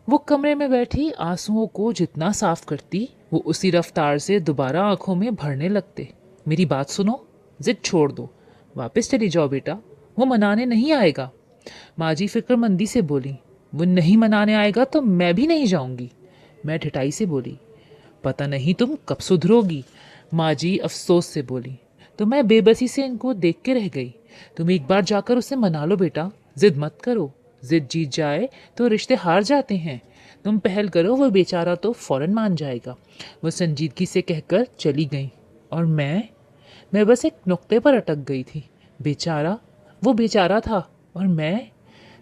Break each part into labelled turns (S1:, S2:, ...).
S1: वो कमरे में बैठी आंसुओं को जितना साफ करती वो उसी रफ्तार से दोबारा आंखों में भरने लगते। मेरी बात सुनो, जिद छोड़ दो, वापस चली जाओ बेटा, वो मनाने नहीं आएगा। माँ जी फिक्रमंदी से बोली। वो नहीं मनाने आएगा तो मैं भी नहीं जाऊंगी। मैं ठिठाई से बोली। पता नहीं तुम कब सुधरोगी। माँ जी अफसोस से बोली। तो मैं बेबसी से इनको देख के रह गई। तुम एक बार जाकर उसे मना लो बेटा, जिद मत करो। जिद जीत जाए तो रिश्ते हार जाते हैं। तुम पहल करो, वो बेचारा तो फौरन मान जाएगा। वो संजीदगी से कहकर चली गई और मैं बस एक नुक्ते पर अटक गई थी। बेचारा, वो बेचारा था और मैं,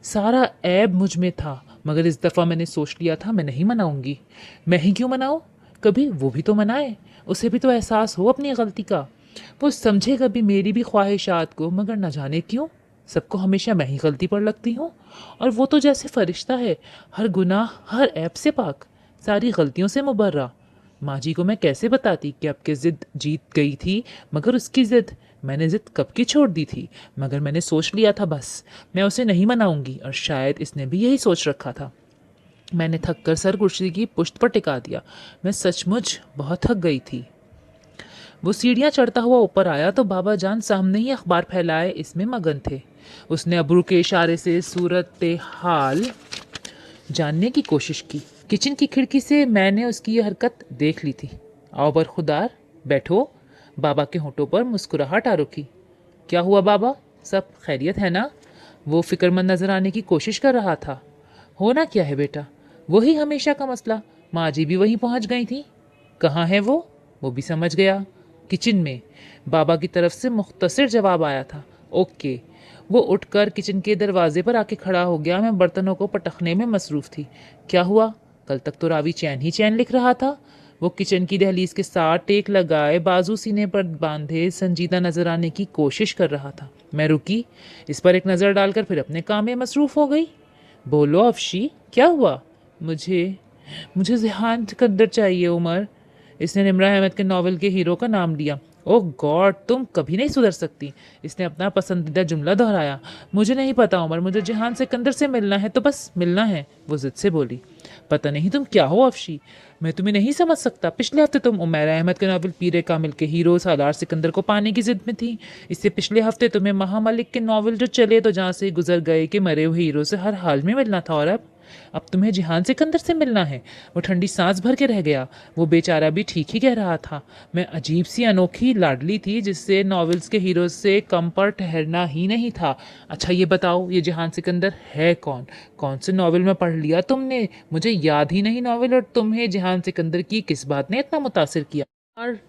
S1: सारा ऐब मुझ में था। मगर इस दफ़ा मैंने सोच लिया था मैं नहीं मनाऊंगी। मैं ही क्यों मनाऊं, कभी वो भी तो मनाए, उसे भी तो एहसास हो अपनी गलती का। वो समझे कभी मेरी भी ख्वाहिशात को, मगर न जाने क्यों सबको हमेशा मैं ही गलती पर लगती हूँ। और वो तो जैसे फरिश्ता है, हर गुनाह हर ऐब से पाक, सारी गलतियों से मुबर्रा। माँ जी को मैं कैसे बताती कि आपकी ज़िद जीत गई थी, मगर उसकी ज़िद, मैंने ज़िद कब की छोड़ दी थी। मगर मैंने सोच लिया था बस मैं उसे नहीं मनाऊंगी, और शायद इसने भी यही सोच रखा था। मैंने थक कर सर कुर्सी की पुश्त पर टिका दिया। मैं सचमुच बहुत थक गई थी। वो सीढ़ियाँ चढ़ता हुआ ऊपर आया तो बाबा जान सामने ही अखबार फैलाए इसमें मगन थे। उसने अब्रू के इशारे से सूरत हाल जानने की कोशिश की। किचन की खिड़की से मैंने उसकी ये हरकत देख ली थी। आओ बरखुदार, बैठो। बाबा के होठों पर मुस्कुराहट आ रुकी। क्या हुआ बाबा, सब खैरियत है ना? वो फिक्रमंद नजर आने की कोशिश कर रहा था। होना क्या है बेटा, वही हमेशा का मसला। माँ जी भी वहीं पहुँच गई थी। कहाँ है वो भी समझ गया। किचन में। बाबा की तरफ से मुख्तसर जवाब आया था। ओके। वो उठकर किचन के दरवाजे पर आके खड़ा हो गया। मैं बर्तनों को पटखने में मसरूफ़ थी। क्या हुआ, कल तक तो रावी चैन ही चैन लिख रहा था। वो किचन की दहलीज के साथ टेक लगाए बाजू सीने पर बांधे संजीदा नजर आने की कोशिश कर रहा था। मैं रुकी, इस पर एक नज़र डालकर फिर अपने काम में मसरूफ़ हो गई। बोलो अफशी, क्या हुआ? मुझे मुझे ज़ेहान कद्दर चाहिए उमर। इसने निम्रा अहमद के नावल के हीरो का नाम लिया। ओह गॉड, तुम कभी नहीं सुधर सकती। इसने अपना पसंदीदा जुमला दोहराया। मुझे नहीं पता उमर, मुझे जहान सिकंदर से मिलना है तो बस मिलना है, वो जिद से बोली। पता नहीं तुम क्या हो अफशी, मैं तुम्हें नहीं समझ सकता। पिछले हफ्ते तुम उमैरा अहमद के नावल पीरे कामिल के हीरो सालार सिकंदर को पाने की जिद में थी। इससे पिछले हफ्ते तुम्हें महामलिक के नावल जो चले तो जहाँ से गुजर गए के मरे हुए हीरो से हर हाल में मिलना था, और अब तुम्हें जिहान सिकंदर से मिलना है। वो ठंडी सांस भर के रह गया। वो बेचारा भी ठीक ही कह रहा था। मैं अजीब सी अनोखी लाडली थी जिससे नॉवेल्स के हीरो से कम पर ठहरना ही नहीं था। अच्छा ये बताओ, ये जिहान सिकंदर है कौन? कौन से नॉवेल में पढ़ लिया तुमने? मुझे याद ही नहीं नॉवेल, और तुम्हें जिहान सिकंदर की किस बात ने इतना मुतासिर किया? और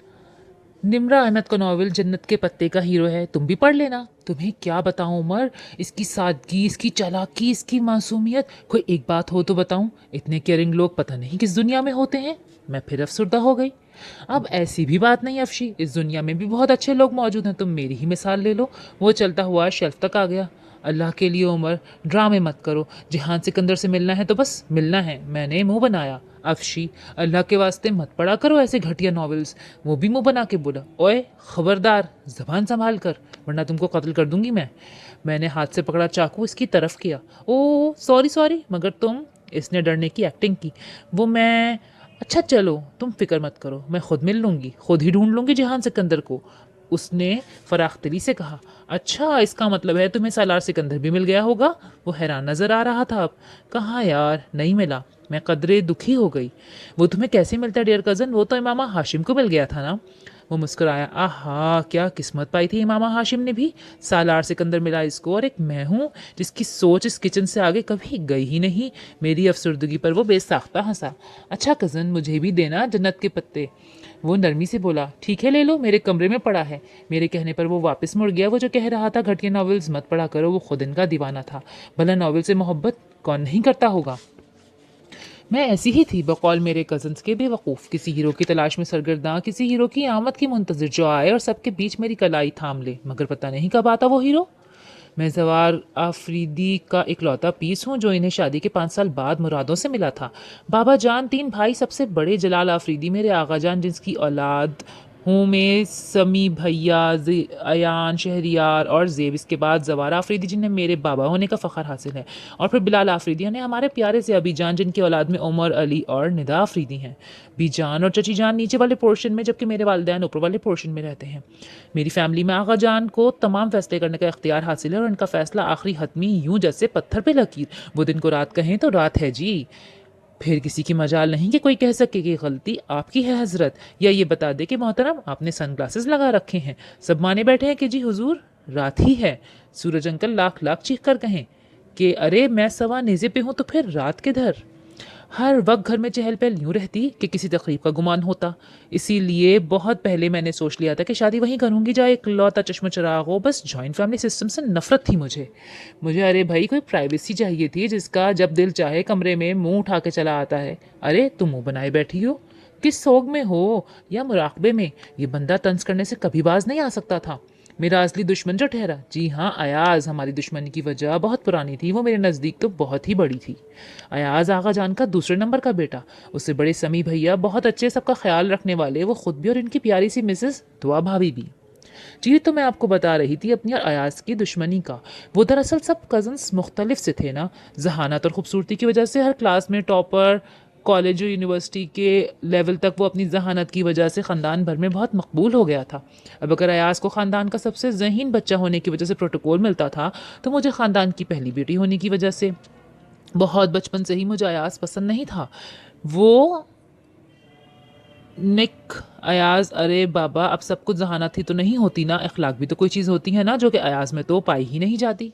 S1: निम्रा अहमद का नावल जन्नत के पत्ते का हीरो है, तुम भी पढ़ लेना। तुम्हें क्या बताऊं उमर, इसकी सादगी, इसकी चालाकी, इसकी मासूमियत। कोई एक बात हो तो बताऊं, इतने केयरिंग लोग पता नहीं किस दुनिया में होते हैं। मैं फिर अफसरदा हो गई। अब ऐसी भी बात नहीं अफशी, इस दुनिया में भी बहुत अच्छे लोग मौजूद हैं। तुम मेरी ही मिसाल ले लो। वो चलता हुआ शेल्फ तक आ गया। अल्लाह के लिए उमर, ड्रामे मत करो। जिहान सिकंदर से मिलना है तो बस मिलना है। मैंने मुंह बनाया। अफशी, अल्लाह के वास्ते मत पढ़ा करो ऐसे घटिया नॉवेल्स। वो भी मुंह बना के बोला। ओए खबरदार, जबान संभाल कर, वरना तुमको कत्ल कर दूंगी मैं। मैंने हाथ से पकड़ा चाकू इसकी तरफ किया। ओ सॉरी सॉरी, मगर तुम, इसने डरने की एक्टिंग की। वो मैं, अच्छा चलो तुम फिक्र मत करो, मैं खुद मिल लूँगी, खुद ही ढूंढ लूँगी जहान सिकंदर को, उसने फराख दिली से कहा। अच्छा, इसका मतलब है तुम्हें सालार सिकंदर भी मिल गया होगा? वो हैरान नजर आ रहा था। अब कहाँ यार, नहीं मिला। मैं कदरे दुखी हो गई। वो तुम्हें कैसे मिलता है डियर कज़न? वो तो इमामा हाशिम को मिल गया था ना। वो मुस्कुराया। आहा, क्या किस्मत पाई थी इमामा हाशिम ने भी। सालार सिकंदर मिला इसको, और एक मैं हूँ जिसकी सोच इस किचन से आगे कभी गई ही नहीं। मेरी अफसरदगी पर वो बेसाख्ता हंसा। अच्छा कज़न, मुझे भी देना जन्नत के पत्ते। वो नरमी से बोला। ठीक है ले लो, मेरे कमरे में पड़ा है। मेरे कहने पर वो वापस मुड़ गया। वो जो कह रहा था घटिया नॉवेल्स मत पढ़ा करो, वो खुद इनका दीवाना था। भला नॉवेल से मोहब्बत कौन नहीं करता होगा। मैं ऐसी ही थी बकौल मेरे कज़न्स के बेवकूफ़, किसी हीरो की तलाश में सरगर्दा, किसी हीरो की आमद की मुंतज़िर जो आए और सबके बीच मेरी कलाई थाम ले। मगर पता नहीं कब आता वो हीरो। मैं जवार आफरीदी का इकलौता पीस हूँ जो इन्हें शादी के 5 साल बाद मुरादों से मिला था। बाबा जान, 3 भाई, सबसे बड़े जलाल आफरीदी मेरे आगा जान जिसकी औलाद हूँ मैं, समी भैया, अयान, शहरियार और जेब, इसके बाद जवारा आफरीदी जिन्हें मेरे बाबा होने का फ़ख्र हासिल है, और फिर बिलाल आफरीदी यानी हमारे प्यारे से अभी जान, जिनकी औलाद में उमर, अली और निदा आफरीदी हैं। बी जान और चची जान नीचे वाले पोर्शन में, जबकि मेरे वालिदैन ऊपर वाले पोर्शन में रहते हैं। मेरी फैमिली में आगा जान को तमाम फैसले करने का इख्तियार हासिल है, और इनका फैसला आखिरी हतमी यूं जैसे पत्थर पे लकीर, वो दिन को रात कहें तो रात है जी। फिर किसी की मजाल नहीं कि कोई कह सके कि गलती आपकी है हजरत, या ये बता दे कि मोहतरम आपने सनग्लासेस लगा रखे हैं। सब माने बैठे हैं कि जी हुजूर रात ही है। सूरज अंकल लाख लाख चीख कर कहें कि अरे मैं सवा नेज़े पे हूँ तो फिर रात किधर। हर वक्त घर में चहल पहल यूँ रहती कि किसी तकरीब का गुमान होता। इसीलिए बहुत पहले मैंने सोच लिया था कि शादी वहीं करूँगी जहाँ एक लौता चश्म चिराग हो। बस जॉइंट फैमिली सिस्टम से नफरत थी मुझे। अरे भाई कोई प्राइवेसी चाहिए थी, जिसका जब दिल चाहे कमरे में मुंह उठा के चला आता है। अरे तुम मुंह बनाए बैठी हो, किस सोग में हो या मुराकबे में। ये बंदा तंज करने से कभी बाज नहीं आ सकता था। मेरा असली दुश्मन जो ठहरा, जी हाँ अयाज। हमारी दुश्मनी की वजह बहुत पुरानी थी, वो मेरे नज़दीक तो बहुत ही बड़ी थी। अयाज आगा जान का दूसरे नंबर का बेटा, उससे बड़े समी भैया, बहुत अच्छे, सबका ख्याल रखने वाले, वो खुद भी और इनकी प्यारी सी मिसेस दुआ भाभी भी। जी तो मैं आपको बता रही थी अपनी और अयाज की दुश्मनी का। वो दरअसल सब कज़न्स मुख्तलिफ से थे ना। जहानत और खूबसूरती की वजह से हर क्लास में टॉपर, कॉलेज और यूनिवर्सिटी के लेवल तक वो अपनी जहानत की वजह से ख़ानदान भर में बहुत मकबूल हो गया था। अब अगर अयाज को ख़ानदान का सबसे ज़हीन बच्चा होने की वजह से प्रोटोकॉल मिलता था, तो मुझे ख़ानदान की पहली बेटी होने की वजह से बहुत बचपन से ही मुझे अयाज पसंद नहीं था। वो निक अयाज, अरे बाबा अब सब कुछ जहानत ही तो नहीं होती ना, अखलाक भी तो कोई चीज़ होती है ना, जो कि अयाज में तो पाई ही नहीं जाती।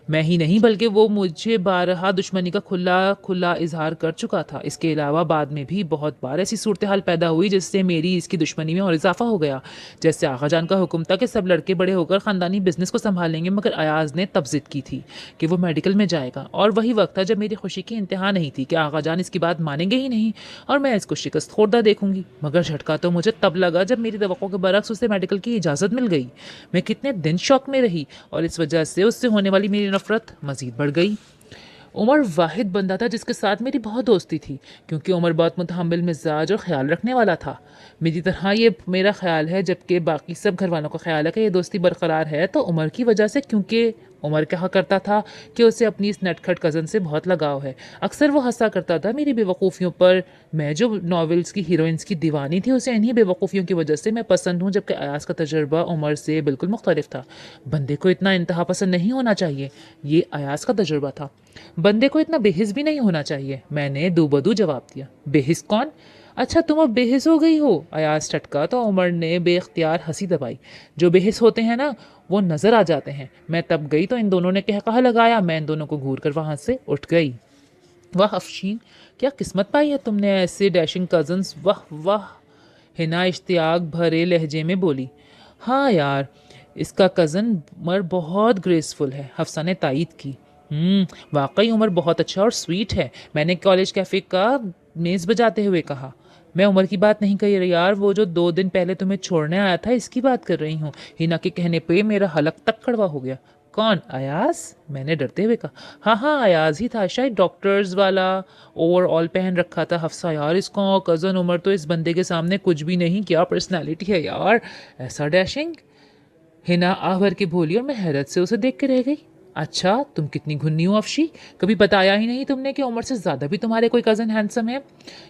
S1: मैं ही नहीं बल्कि वो मुझे बारहा दुश्मनी का खुला खुला इजहार कर चुका था। इसके अलावा बाद में भी बहुत बार ऐसी सूरत हाल पैदा हुई जिससे मेरी इसकी दुश्मनी में और इजाफा हो गया। जैसे आगा जान का हुक्म था कि सब लड़के बड़े होकर ख़ानदानी बिजनेस को संभालेंगे, मगर अयाज ने तब जिद की थी कि वो मेडिकल में जाएगा, और वही वक्त था जब मेरी खुशी की इंतहा नहीं थी कि आगा जान इसकी बात मानेंगे ही नहीं और मैं इसको शिकस्त खोरदा देखूंगी। मगर झटका तो मुझे तब लगा जब मेरी तवक्को के बरक्स उसे मेडिकल की इजाज़त मिल गई। मैं कितने दिन शौक में रही, और इस वजह से उससे होने वाली मेरी नफरत मजीद बढ़ गई। उमर वाहिद बंदा था जिसके साथ मेरी बहुत दोस्ती थी, क्योंकि उमर बहुत मुतहम्मिल मिजाज और ख्याल रखने वाला था। मेरी तरह ये मेरा ख्याल है, जबकि बाकी सब घर वालों का ख्याल है कि ये दोस्ती बरकरार है तो उमर की वजह से, क्योंकि उमर कहा करता था कि उसे अपनी इस नटखट कज़न से बहुत लगाव है। अक्सर वो हंसा करता था मेरी बेवकूफ़ियों पर। मैं जो नॉवेल्स की हीरोइंस की दीवानी थी, उसे इन्हीं बेवकूफ़ियों की वजह से मैं पसंद हूँ, जबकि अयाज का तजर्बा उमर से बिल्कुल मुख्तलिफ था। बंदे को इतना इंतहा पसंद नहीं होना चाहिए, ये अयाज का तजर्बा था। बंदे को इतना बेहिस भी नहीं होना चाहिए, मैंने दो बदू जवाब दिया। बेहिस कौन? अच्छा तुम अब बेहिस हो गई हो? अयाज टटका तो उमर ने बेख्तियार हंसी दबाई। जो बेहिस होते हैं ना, वो नज़र आ जाते हैं। मैं तब गई तो इन दोनों ने कह कहा लगाया, मैं इन दोनों को घूर कर वहाँ से उठ गई। वाह अफशीन, क्या किस्मत पाई है तुमने ऐसे डैशिंग कज़न्स, वाह वाह। हिना इश्तियाक भरे लहजे में बोली। हाँ यार, इसका कज़न उमर बहुत ग्रेसफुल है, हफ्सा ने तायीद की। वाकई उमर बहुत अच्छा और स्वीट है, मैंने कॉलेज कैफ़े का मेज़ बजाते हुए कहा। मैं उमर की बात नहीं कही रही यार, वो जो 2 दिन पहले तुम्हें छोड़ने आया था इसकी बात कर रही हूँ। हिना के कहने पे मेरा हलक तक कड़वा हो गया। कौन? अयाज? मैंने डरते हुए कहा। हाँ हाँ अयाज ही था, शायद डॉक्टर्स वाला ओवरऑल पहन रखा था। हफ्सा यार, इसको कज़न उमर तो इस बंदे के सामने कुछ भी नहीं, क्या पर्सनैलिटी है यार, ऐसा डैशिंग। हिना आह भर के बोली और मैं हैरत से उसे देख के रह गई। अच्छा तुम कितनी घुन्नी हो अफशी, कभी बताया ही नहीं तुमने कि उमर से ज़्यादा भी तुम्हारे कोई कज़न हैंडसम है।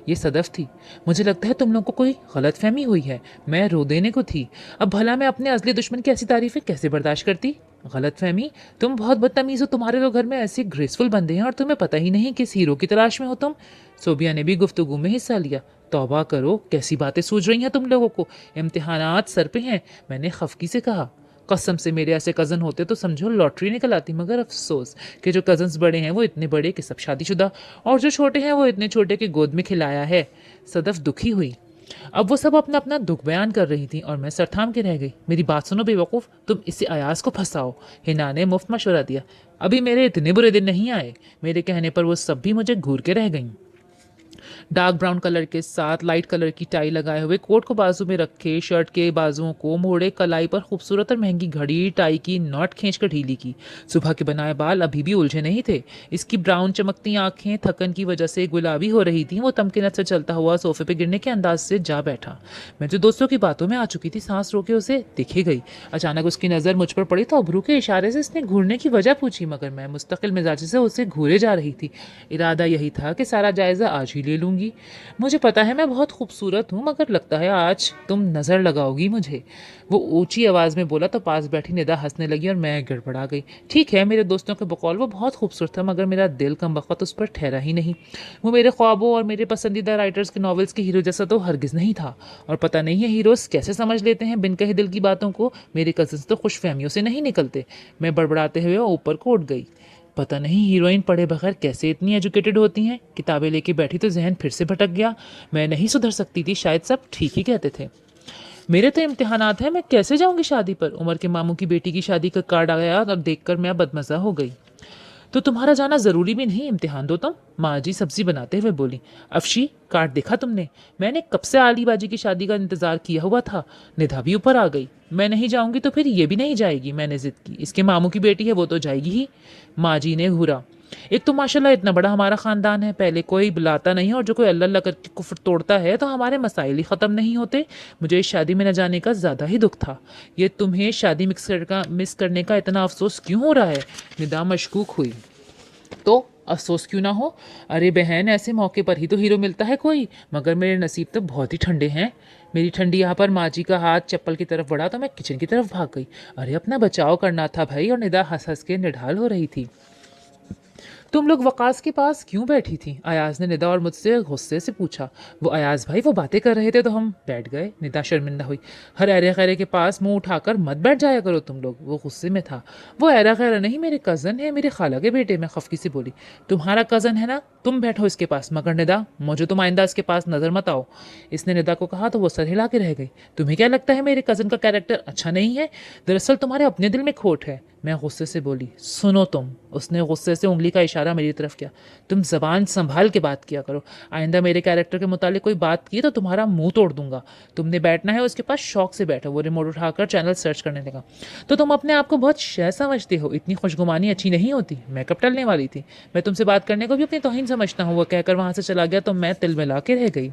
S1: ये सदफ थी। मुझे लगता है तुम लोगों को कोई गलत फहमी हुई है, मैं रो देने को थी। अब भला मैं अपने असली दुश्मन की ऐसी तारीफें कैसे बर्दाश्त करती। गलत फहमी? तुम बहुत बदतमीज़ हो, तुम्हारे तो घर में ऐसे ग्रेसफुल बंदे हैं और तुम्हें पता ही नहीं किस हीरो की तलाश में हो तुम। सोबिया ने भी गुफ्तगू में हिस्सा लिया। तौबा करो, कैसी बातें सूझ रही हैं तुम लोगों को, इम्तिहानात सर पे हैं, मैंने खफकी से कहा। कसम से मेरे ऐसे कज़न होते तो समझो लॉटरी निकल आती, मगर अफसोस कि जो कज़न्स बड़े हैं वो इतने बड़े कि सब शादीशुदा, और जो छोटे हैं वो इतने छोटे कि गोद में खिलाया है। सदफ दुखी हुई। अब वो सब अपना अपना दुख बयान कर रही थी और मैं सर थाम के रह गई। मेरी बात सुनो बेवकूफ़, तुम इसे अयाज को फंसाओ। हिना ने मुफ्त मशवरा दिया। अभी मेरे इतने बुरे दिन नहीं आए, मेरे कहने पर वो सब भी मुझे घूर के रह गईं। डार्क ब्राउन कलर के साथ लाइट कलर की टाई लगाए हुए, कोट को बाजू में रखे, शर्ट के बाजुओं को मोड़े, कलाई पर खूबसूरत और महंगी घड़ी, टाई की नॉट खींचकर ढीली की। सुबह के बनाए बाल अभी भी उलझे नहीं थे। इसकी ब्राउन चमकती आंखें थकन की वजह से गुलाबी हो रही थी। वो तमकिनत से चलता हुआ सोफे पे गिरने के अंदाज से जा बैठा। मैं जो दोस्तों की बातों में आ चुकी थी, सांस रोके उसे देखे गई। अचानक उसकी नज़र मुझ पर पड़ी तो अबरू के इशारे से इसने घूरने की वजह पूछी, मगर मैं मुस्तकिल मिजाज से उसे घूरे जा रही थी। इरादा यही था कि सारा जायज़ा आज ही ले लूँगी। मुझे पता है मैं बहुत खूबसूरत हूँ, मगर लगता है आज तुम नज़र लगाओगी मुझे। वो ऊंची आवाज़ में बोला तो पास बैठी निदा हंसने लगी और मैं गड़बड़ा गई। ठीक है, मेरे दोस्तों के बकौल वो बहुत खूबसूरत था, मगर मेरा दिल कम वक़्त उस पर ठहरा ही नहीं। वो मेरे ख्वाबों और मेरे पसंदीदा राइटर्स के नॉवेल्स के हीरो जैसा तो हरगिज़ नहीं था। और पता नहीं है हीरोज़ कैसे समझ लेते हैं बिन कहे दिल की बातों को। मेरे कज़न्स तो खुशफहमियों से नहीं निकलते। मैं बड़बड़ाते हुए ऊपर को उठ गई। पता नहीं हीरोइन पढ़े बगैर कैसे इतनी एजुकेटेड होती हैं। किताबें लेके बैठी तो जहन फिर से भटक गया। मैं नहीं सुधर सकती थी, शायद सब ठीक ही कहते थे। मेरे तो इम्तिहानात हैं, मैं कैसे जाऊंगी शादी पर। उमर के मामू की बेटी की शादी का कार्ड आया और देखकर मैं बदमज़ा हो गई। तो तुम्हारा जाना ज़रूरी भी नहीं, इम्तिहान दो तुम, माँ जी सब्जी बनाते हुए बोली। अफशी, कार्ड देखा तुमने? मैंने कब से आली बाजी की शादी का इंतज़ार किया हुआ था। निधा भी ऊपर आ गई। मैं नहीं जाऊंगी तो फिर ये भी नहीं जाएगी, मैंने जिद की। इसके मामू की बेटी है, वो तो जाएगी ही। माँ जी ने घूरा। एक तो माशाल्लाह इतना बड़ा हमारा ख़ानदान है, पहले कोई बुलाता नहीं और जो कोई अल्लाह अल्लाह करके कुफ्र तोड़ता है तो हमारे मसाइल ही ख़त्म नहीं होते। मुझे इस शादी में न जाने का ज़्यादा ही दुख था। ये तुम्हें शादी मिस करने का इतना अफसोस क्यों हो रहा है? निदा मशकूक हुई। तो अफसोस क्यों ना हो? अरे बहन, ऐसे मौके पर ही तो हीरो मिलता है कोई। मगर मेरे नसीब तो बहुत ही ठंडे हैं। मेरी ठंडी यहाँ पर माँ जी का हाथ चप्पल की तरफ बढ़ा तो मैं किचन की तरफ भाग गई। अरे अपना बचाव करना था भाई। और निदा हंस हंस के निढाल हो रही थी। तुम लोग वकास के पास क्यों बैठी थी? अयाज ने निदा और मुझसे गुस्से से पूछा। वो अयाज भाई वो बातें कर रहे थे तो हम बैठ गए। निदा शर्मिंदा हुई। हर ऐरे खैरे के पास मुंह उठाकर मत बैठ जाया करो तुम लोग। वो गुस्से में था। वो ऐरा खैरा नहीं, मेरे कज़न है, मेरे खाला के बेटे। मैं खफकी से बोली। तुम्हारा कज़न है ना, तुम बैठो इसके पास। मगर निदा, मुझे तुम आइंदा इसके पास नज़र मत आओ। इसने निदा को कहा तो वो सर हिला के रह गई। तुम्हें क्या लगता है मेरे कज़न का कैरेक्टर अच्छा नहीं है? दरअसल तुम्हारे अपने दिल में खोट है। मैं गुस्से से बोली। सुनो तुम। उसने गुस्से से उंगली का इशारा मेरी तरफ किया। तुम जबान संभाल के बात किया करो। आइंदा मेरे कैरेक्टर के मुतालिक कोई बात की तो तुम्हारा मुंह तोड़ दूंगा। तुमने बैठना है उसके पास, शौक से बैठो। वो रिमोट उठाकर चैनल सर्च करने लगा। तो तुम अपने आप को बहुत शय समझते हो, इतनी खुशगुमानी अच्छी नहीं होती। मैं कब टलने वाली थी? मैं तुमसे बात करने को भी अपनी तौहीन समझता हूँ। वो कहकर वहाँ से चला गया तो मैं तिल मिला के रह गई।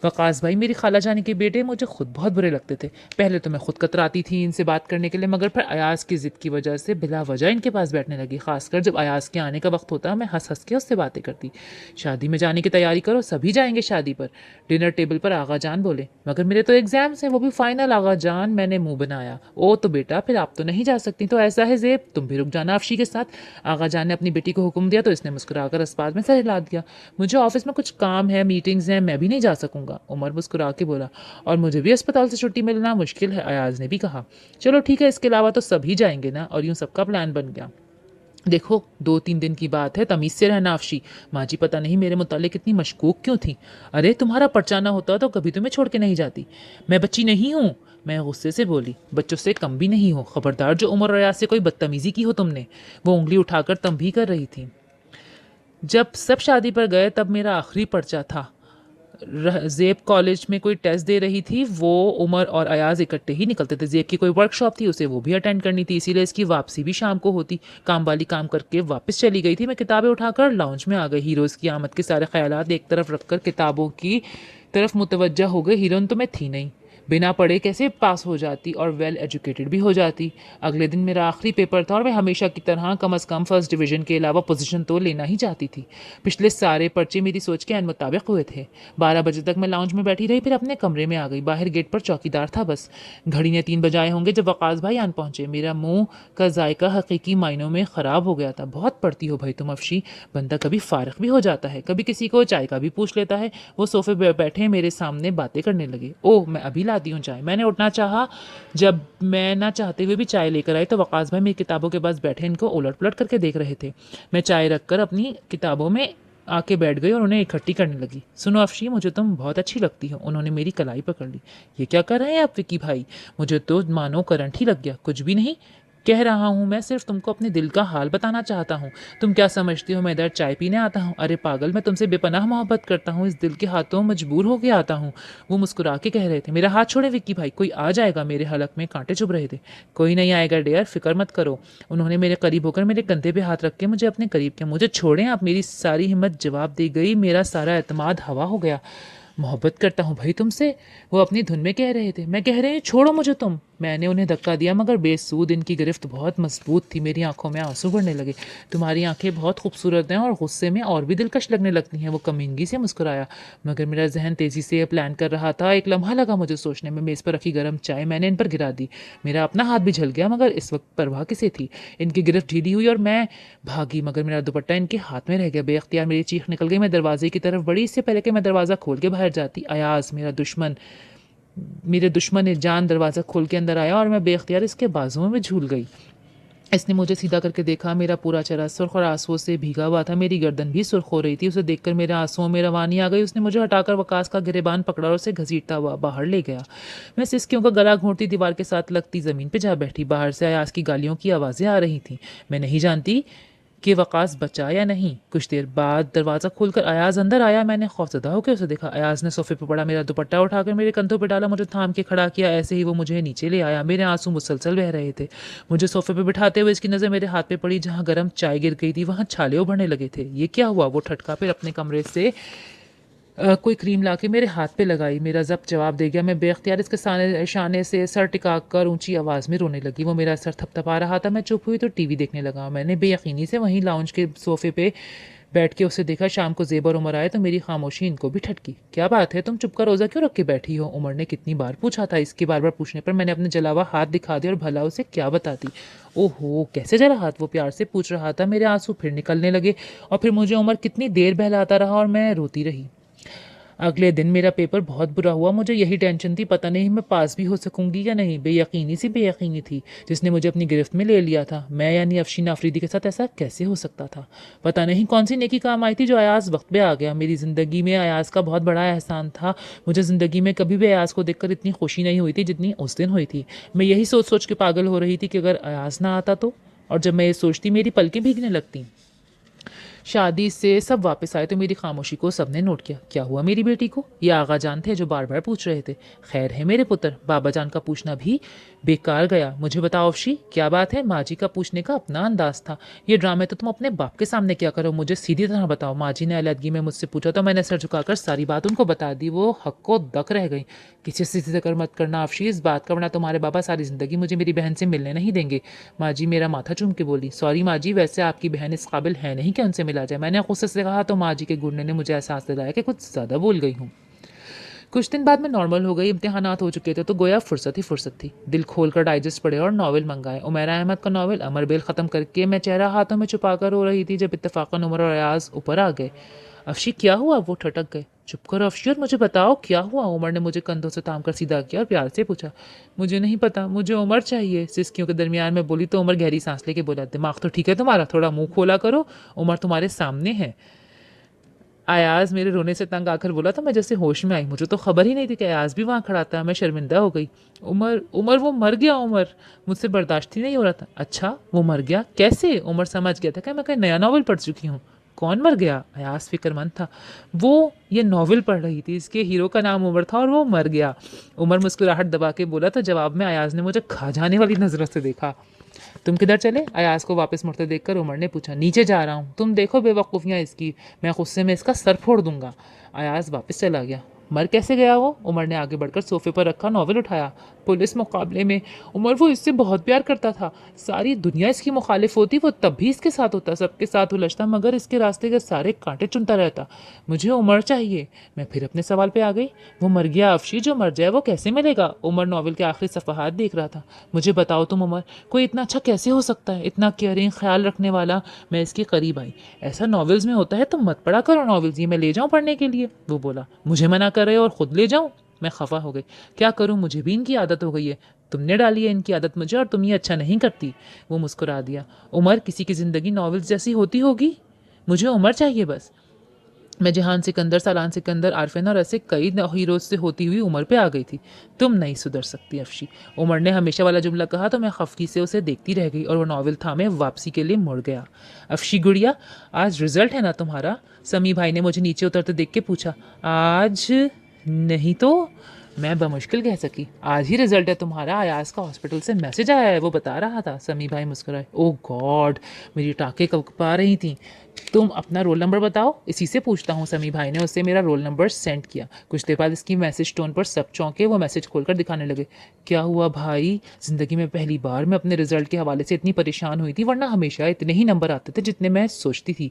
S1: वकास भाई, मेरी खाला जानी के बेटे मुझे खुद बहुत बुरे लगते थे। पहले तो मैं खुद कतराती थी इनसे बात करने के लिए, मगर फिर अयाज की ज़िद की वजह से बिला वजह इनके पास बैठने लगी। खासकर जब अयाज के आने का वक्त होता, मैं हंस हंस के उससे बातें करती। शादी में जाने की तैयारी करो, सभी जाएंगे शादी पर। डिनर टेबल पर आगा जान बोले। मगर मेरे तो एग्जाम्स हैं, वो भी फाइनल। आगा जान, मैंने मुंह बनाया। ओ तो बेटा, फिर आप तो नहीं जा सकती। तो ऐसा है ज़ेब, तुम भी रुक जाना अफशी के साथ। आगा जान ने अपनी बेटी को हुक्म दिया तो इसने मुस्कुराकर अस्पात में सर हिला दिया। मुझे ऑफिस में कुछ काम है, मीटिंग्स हैं, मैं भी नहीं जा सकूंगा। उमर मुस्कुरा के बोला। और मुझे भी अस्पताल से छुट्टी मिलना मुश्किल है, अयाज ने भी कहा। चलो ठीक है, इसके अलावा तो सभी जाएंगे ना। और यूं सबका प्लान बन गया। देखो, 2-3 दिन की बात है, तमीज़ से रहना अफशी। माँ जी पता नहीं मेरे मुतालिक इतनी मशकूक क्यों थी। अरे तुम्हारा परचाना होता तो कभी तुम्हें छोड़ के नहीं जाती। मैं बच्ची नहीं हूँ, मैं गुस्से से बोली। बच्चों से कम भी नहीं हो, खबरदार जो उमर और अयाज से कोई बदतमीजी की हो तुमने। वो उंगली उठाकर तंबी कर रही थी। जब सब शादी पर गए तब मेरा आखिरी पर्चा था। ज़ेब कॉलेज में कोई टेस्ट दे रही थी, वो उमर और अयाज इकट्ठे ही निकलते थे। ज़ेब की कोई वर्कशॉप थी, उसे वो भी अटेंड करनी थी, इसीलिए इसकी वापसी भी शाम को होती। काम वाली काम करके वापस चली गई थी। मैं किताबें उठाकर लाउंज में आ गई। हीरोज़ की आमद के सारे ख्यालात एक तरफ रखकर किताबों की तरफ मुतवज्जा हो गई। हीरोइन तो मैं थी नहीं, बिना पढ़े कैसे पास हो जाती और वेल एजुकेटेड भी हो जाती। अगले दिन मेरा आखिरी पेपर था और मैं हमेशा की तरह कम अज़ कम फर्स्ट डिवीज़न के अलावा पोजीशन तो लेना ही चाहती थी। पिछले सारे पर्चे मेरी सोच के मुताबिक हुए थे। 12 बजे तक मैं लाउंज में बैठी रही, फिर अपने कमरे में आ गई। बाहर गेट पर चौकीदार था बस। घड़ी ने 3 बजाए होंगे जब वकास भाई आन पहुंचे। मेरा मुंह का जायका हकीकी मायनों में ख़राब हो गया था। बहुत पढ़ती हो भाई तुम अफशी। बंदा कभी फारिग भी हो जाता है, कभी किसी को चाय का भी पूछ लेता है। वो सोफे पे बैठे मेरे सामने बातें करने लगे। ओह, मैं अभी लाती हूँ चाय। मैंने उठना चाहा। जब मैं ना चाहते हुए भी चाय लेकर आई तो वकास भाई मेरी किताबों के पास बैठे इनको उलट पुलट करके देख रहे थे। मैं चाय रखकर अपनी किताबों में आके बैठ गई और उन्हें इकट्ठी करने लगी। सुनो अफशी, मुझे तुम बहुत अच्छी लगती हो। उन्होंने मेरी कलाई पकड़ ली। ये क्या कर रहे हैं आप विकी भाई? मुझे तो मानो करंट ही लग गया। कुछ भी नहीं, कह रहा हूँ, मैं सिर्फ तुमको अपने दिल का हाल बताना चाहता हूँ। तुम क्या समझती हो मैं इधर चाय पीने आता हूँ? अरे पागल, मैं तुमसे बेपनाह मोहब्बत करता हूँ, इस दिल के हाथों मजबूर होके आता हूँ। वो मुस्कुरा के कह रहे थे। मेरा हाथ छोड़े विक्की भाई, कोई आ जाएगा। मेरे हलक में कांटे चुभ रहे थे। कोई नहीं आएगा डियर, फिक्र मत करो। उन्होंने मेरे करीब होकर मेरे कंधे पे हाथ रख के मुझे अपने करीब किया। मुझे छोड़ें आप। मेरी सारी हिम्मत जवाब दे गई, मेरा सारा एतमाद हवा हो गया। मोहब्बत करता हूँ भाई तुमसे, वो अपनी धुन में कह रहे थे। मैं कह रहे हैं छोड़ो मुझे तुम। मैंने उन्हें धक्का दिया मगर बेसूद, इनकी गिरफ्त बहुत मजबूत थी। मेरी आंखों में आंसू भरने लगे। तुम्हारी आंखें बहुत खूबसूरत हैं और गुस्से में और भी दिलकश लगने लगती हैं। वो कमीनगी से मुस्कुराया मगर मेरा जहन तेजी से प्लान कर रहा था। एक लम्हा लगा मुझे सोचने में। मेज़ पर रखी गर्म चाय मैंने इन पर गिरा दी। मेरा अपना हाथ भी झल गया मगर इस वक्त परवाह किसे थी। इनकी गिरफ्त ढीली हुई और मैं भागी मगर मेरा दुपट्टा इनके हाथ में रह गया। बेख्तियार मेरी चीख निकल गई। मैं दरवाजे की तरफ बढ़ी, इससे पहले कि मैं दरवाज़ा खोल के बाहर जाती। अयाज मेरे दुश्मन ने जान दरवाज़ा खोल के अंदर आया और मैं बेख्तियार इसके बाजुओं में झूल गई। इसने मुझे सीधा करके देखा। मेरा पूरा चेहरा सुर्ख और आंसुओं से भीगा हुआ था। मेरी गर्दन भी सुर्ख हो रही थी। उसे देखकर मेरे आंसुओं में रवानी आ गई। उसने मुझे हटाकर वकास का गिरेबान पकड़ा और उसे घसीटता हुआ बाहर ले गया। मैं सिसकियों का गला घोंटती दीवार के साथ लगती ज़मीन पर जा बैठी। बाहर से अयाज की गालियों की आवाज़ें आ रही थीं। मैं नहीं जानती कि वकास बचा या नहीं। कुछ देर बाद दरवाज़ा खोलकर अयाज अंदर आया। मैंने खौफजदा होकर उसे देखा। अयाज ने सोफे पर पड़ा मेरा दुपट्टा उठाकर मेरे कंधों पर डाला, मुझे थाम के खड़ा किया। ऐसे ही वो मुझे नीचे ले आया। मेरे आंसू मुसलसल बह रहे थे। मुझे सोफे पर बिठाते हुए इसकी नज़र मेरे हाथ पे पड़ी। जहाँ गर्म चाय गिर गई थी वहाँ छाले उभरने लगे थे। ये क्या हुआ? वो ठटका फिर अपने कमरे से कोई क्रीम लाके मेरे हाथ पे लगाई। मेरा जब्त जवाब दे गया। मैं बेख्तियार इसके शाने से सर टिकाकर ऊंची आवाज़ में रोने लगी। वो मेरा सर थपथपा रहा था। मैं चुप हुई तो टीवी देखने लगा। मैंने बेयकीनी से वहीं लाउंज के सोफे पे बैठ के उसे देखा। शाम को ज़ेब और उमर आए तो मेरी खामोशी इनको भी ठटकी। क्या बात है, तुम चुप का रोज़ा क्यों रख के बैठी हो? उमर ने कितनी बार पूछा था। इसके बार बार पूछने पर मैंने अपने जलावा हाथ दिखा दिया और भला उसे क्या बताती। ओहो, कैसे जला हाथ? वो प्यार से पूछ रहा था। मेरे आंसू फिर निकलने लगे और फिर मुझे उमर कितनी देर बहलाता रहा और मैं रोती रही। अगले दिन मेरा पेपर बहुत बुरा हुआ। मुझे यही टेंशन थी, पता नहीं मैं पास भी हो सकूंगी या नहीं। बेयकीनी थी जिसने मुझे अपनी गिरफ्त में ले लिया था। मैं यानी अफशीन आफरीदी के साथ ऐसा कैसे हो सकता था? पता नहीं कौन सी नेकी काम आई थी जो अयाज वक्त पे आ गया। मेरी ज़िंदगी में अयाज का बहुत बड़ा एहसान था। मुझे ज़िंदगी में कभी भी अयाज को देखकर इतनी खुशी नहीं हुई थी जितनी उस दिन हुई थी। मैं यही सोच सोच के पागल हो रही थी कि अगर अयाज ना आता तो। और जब मैं ये सोचती मेरी पलकें भीगने लगती। शादी से सब वापस आए तो मेरी खामोशी को सबने नोट किया। क्या हुआ मेरी बेटी को? ये आगा जान थे जो बार बार पूछ रहे थे। खैर है मेरे पुत्र? बाबा जान का पूछना भी बेकार गया। मुझे बताओ अफशी, क्या बात है? माँ जी का पूछने का अपना अंदाज था। ये ड्रामे तो तुम अपने बाप के सामने क्या करो, मुझे सीधी तरह बताओ। माँ जी ने अलहदगी में मुझसे पूछा तो मैंने सर झुकाकर सारी बात उनको बता दी। वो हक्को दक रह गई। किसी से जिक्र मत करना अफशी इस बात का, वरना तुम्हारे बाबा सारी ज़िंदगी मुझे मेरी बहन से मिलने नहीं देंगे। माँ जी मेरा माथा चूम के बोली। सॉरी माँ जी, वैसे आपकी बहन इस काबिल है नहीं कि उनसे मिला जाए। मैंने गुस्से से कहा तो माँ जी के गुर्ने ने मुझे एहसास दिलाया कि कुछ ज़्यादा बोल गई हूँ। कुछ दिन बाद मैं नॉर्मल हो गई। इम्तिहानात हो चुके थे तो गोया फुर्सत ही फुर्सत थी। दिल खोलकर डाइजेस्ट पढ़े और नावल मंगाए। उमैरा अहमद का नावल अमर बेल ख़त्म करके मैं चेहरा हाथों में छुपाकर रो रही थी जब इत्तेफाकन उमर और अयाज ऊपर आ गए। अफशी क्या हुआ? वो ठटक गए। चुप करो अफशी और मुझे बताओ क्या हुआ। उमर ने मुझे कंधों से थाम कर सीधा किया और प्यार से पूछा। मुझे नहीं पता, मुझे उमर चाहिए। सिसकियों के दरमियान में बोली तो उमर गहरी सांस लेके बोला। दिमाग तो ठीक है तुम्हारा, थोड़ा मुंह खोला करो। उमर तुम्हारे सामने है। अयाज मेरे रोने से तंग आकर बोला तो मैं जैसे होश में आई। मुझे तो खबर ही नहीं थी कि अयाज भी वहाँ खड़ा था। मैं शर्मिंदा हो गई। उमर उमर वो मर गया। उमर मुझसे बर्दाश्त ही नहीं हो रहा था। अच्छा वो मर गया? कैसे? उमर समझ गया था कि मैं कहीं नया नावल पढ़ चुकी हूँ। कौन मर गया? अयाज फिक्रमंद था। वो ये नावल पढ़ रही थी, इसके हीरो का नाम उमर था और वो मर गया। उमर मुस्कुराहट दबा के बोला तो जवाब में अयाज ने मुझे खा जाने वाली नजरों से देखा। तुम किधर चले? अयाज को वापस मुड़ते देखकर उमर ने पूछा। नीचे जा रहा हूँ। तुम देखो बेवकूफ़ियाँ इसकी, मैं गुस्से में इसका सर फोड़ दूंगा। अयाज वापस चला गया। मर कैसे गया वो? उमर ने आगे बढ़कर सोफे पर रखा नॉवल उठाया। पुलिस मुकाबले में उमर वो इससे बहुत प्यार करता था। सारी दुनिया इसकी मुखालिफ होती, वो तब भी इसके साथ होता, सबके साथ उलझता, मगर इसके रास्ते के सारे कांटे चुनता रहता। मुझे उमर चाहिए। मैं फिर अपने सवाल पे आ गई। वो मर गया अफशी, जो मर जाए वो कैसे मिलेगा? उमर नॉवल के आखिरी सफ़हात देख रहा था। मुझे बताओ तुम उमर, कोई इतना अच्छा कैसे हो सकता है, इतना केयरिंग, ख्याल रखने वाला? मैं इसके करीब आई। ऐसा नॉवेल्स में होता है, तुम मत पढ़ा करो नॉवेल्स, ये मैं ले जाऊँ पढ़ने के लिए? वो बोला। मुझे मना कर रहे हो और ख़ुद ले जाऊँ? मैं खफा हो गई। क्या करूँ, मुझे भी इनकी आदत हो गई है। तुमने डाली है इनकी आदत मुझे और तुम ये अच्छा नहीं करती। वो मुस्कुरा दिया। उमर किसी की ज़िंदगी नॉवेल्स जैसी होती होगी? मुझे उमर चाहिए बस। मैं जहान सिकंदर, सालान सिकंदर, आरफिन और ऐसे कई हीरोज से होती हुई उमर पे आ गई थी। तुम नहीं सुधर सकती अफशी। उमर ने हमेशा वाला जुमला कहा तो मैं खफकी से उसे देखती रह गई और वो नॉवल थामे वापसी के लिए मुड़ गया। अफशी गुड़िया, आज रिजल्ट है ना तुम्हारा? समी भाई ने मुझे नीचे उतरते देख के पूछा। आज नहीं तो, मैं बमुश्किल कह सकी। आज ही रिजल्ट है तुम्हारा, अयाज का हॉस्पिटल से मैसेज आया है, वो बता रहा था। समी भाई मुस्कुराए। ओह गॉड, मेरी टाँकें कँपा रही थी। तुम अपना रोल नंबर बताओ, इसी से पूछता हूँ। समी भाई ने उससे मेरा रोल नंबर सेंड किया। कुछ देर बाद इसकी मैसेज टोन पर सब चौंके। वो मैसेज खोलकर दिखाने लगे। क्या हुआ भाई? ज़िंदगी में पहली बार मैं अपने रिजल्ट के हवाले से इतनी परेशान हुई थी, वरना हमेशा इतने ही नंबर आते थे जितने मैं सोचती थी।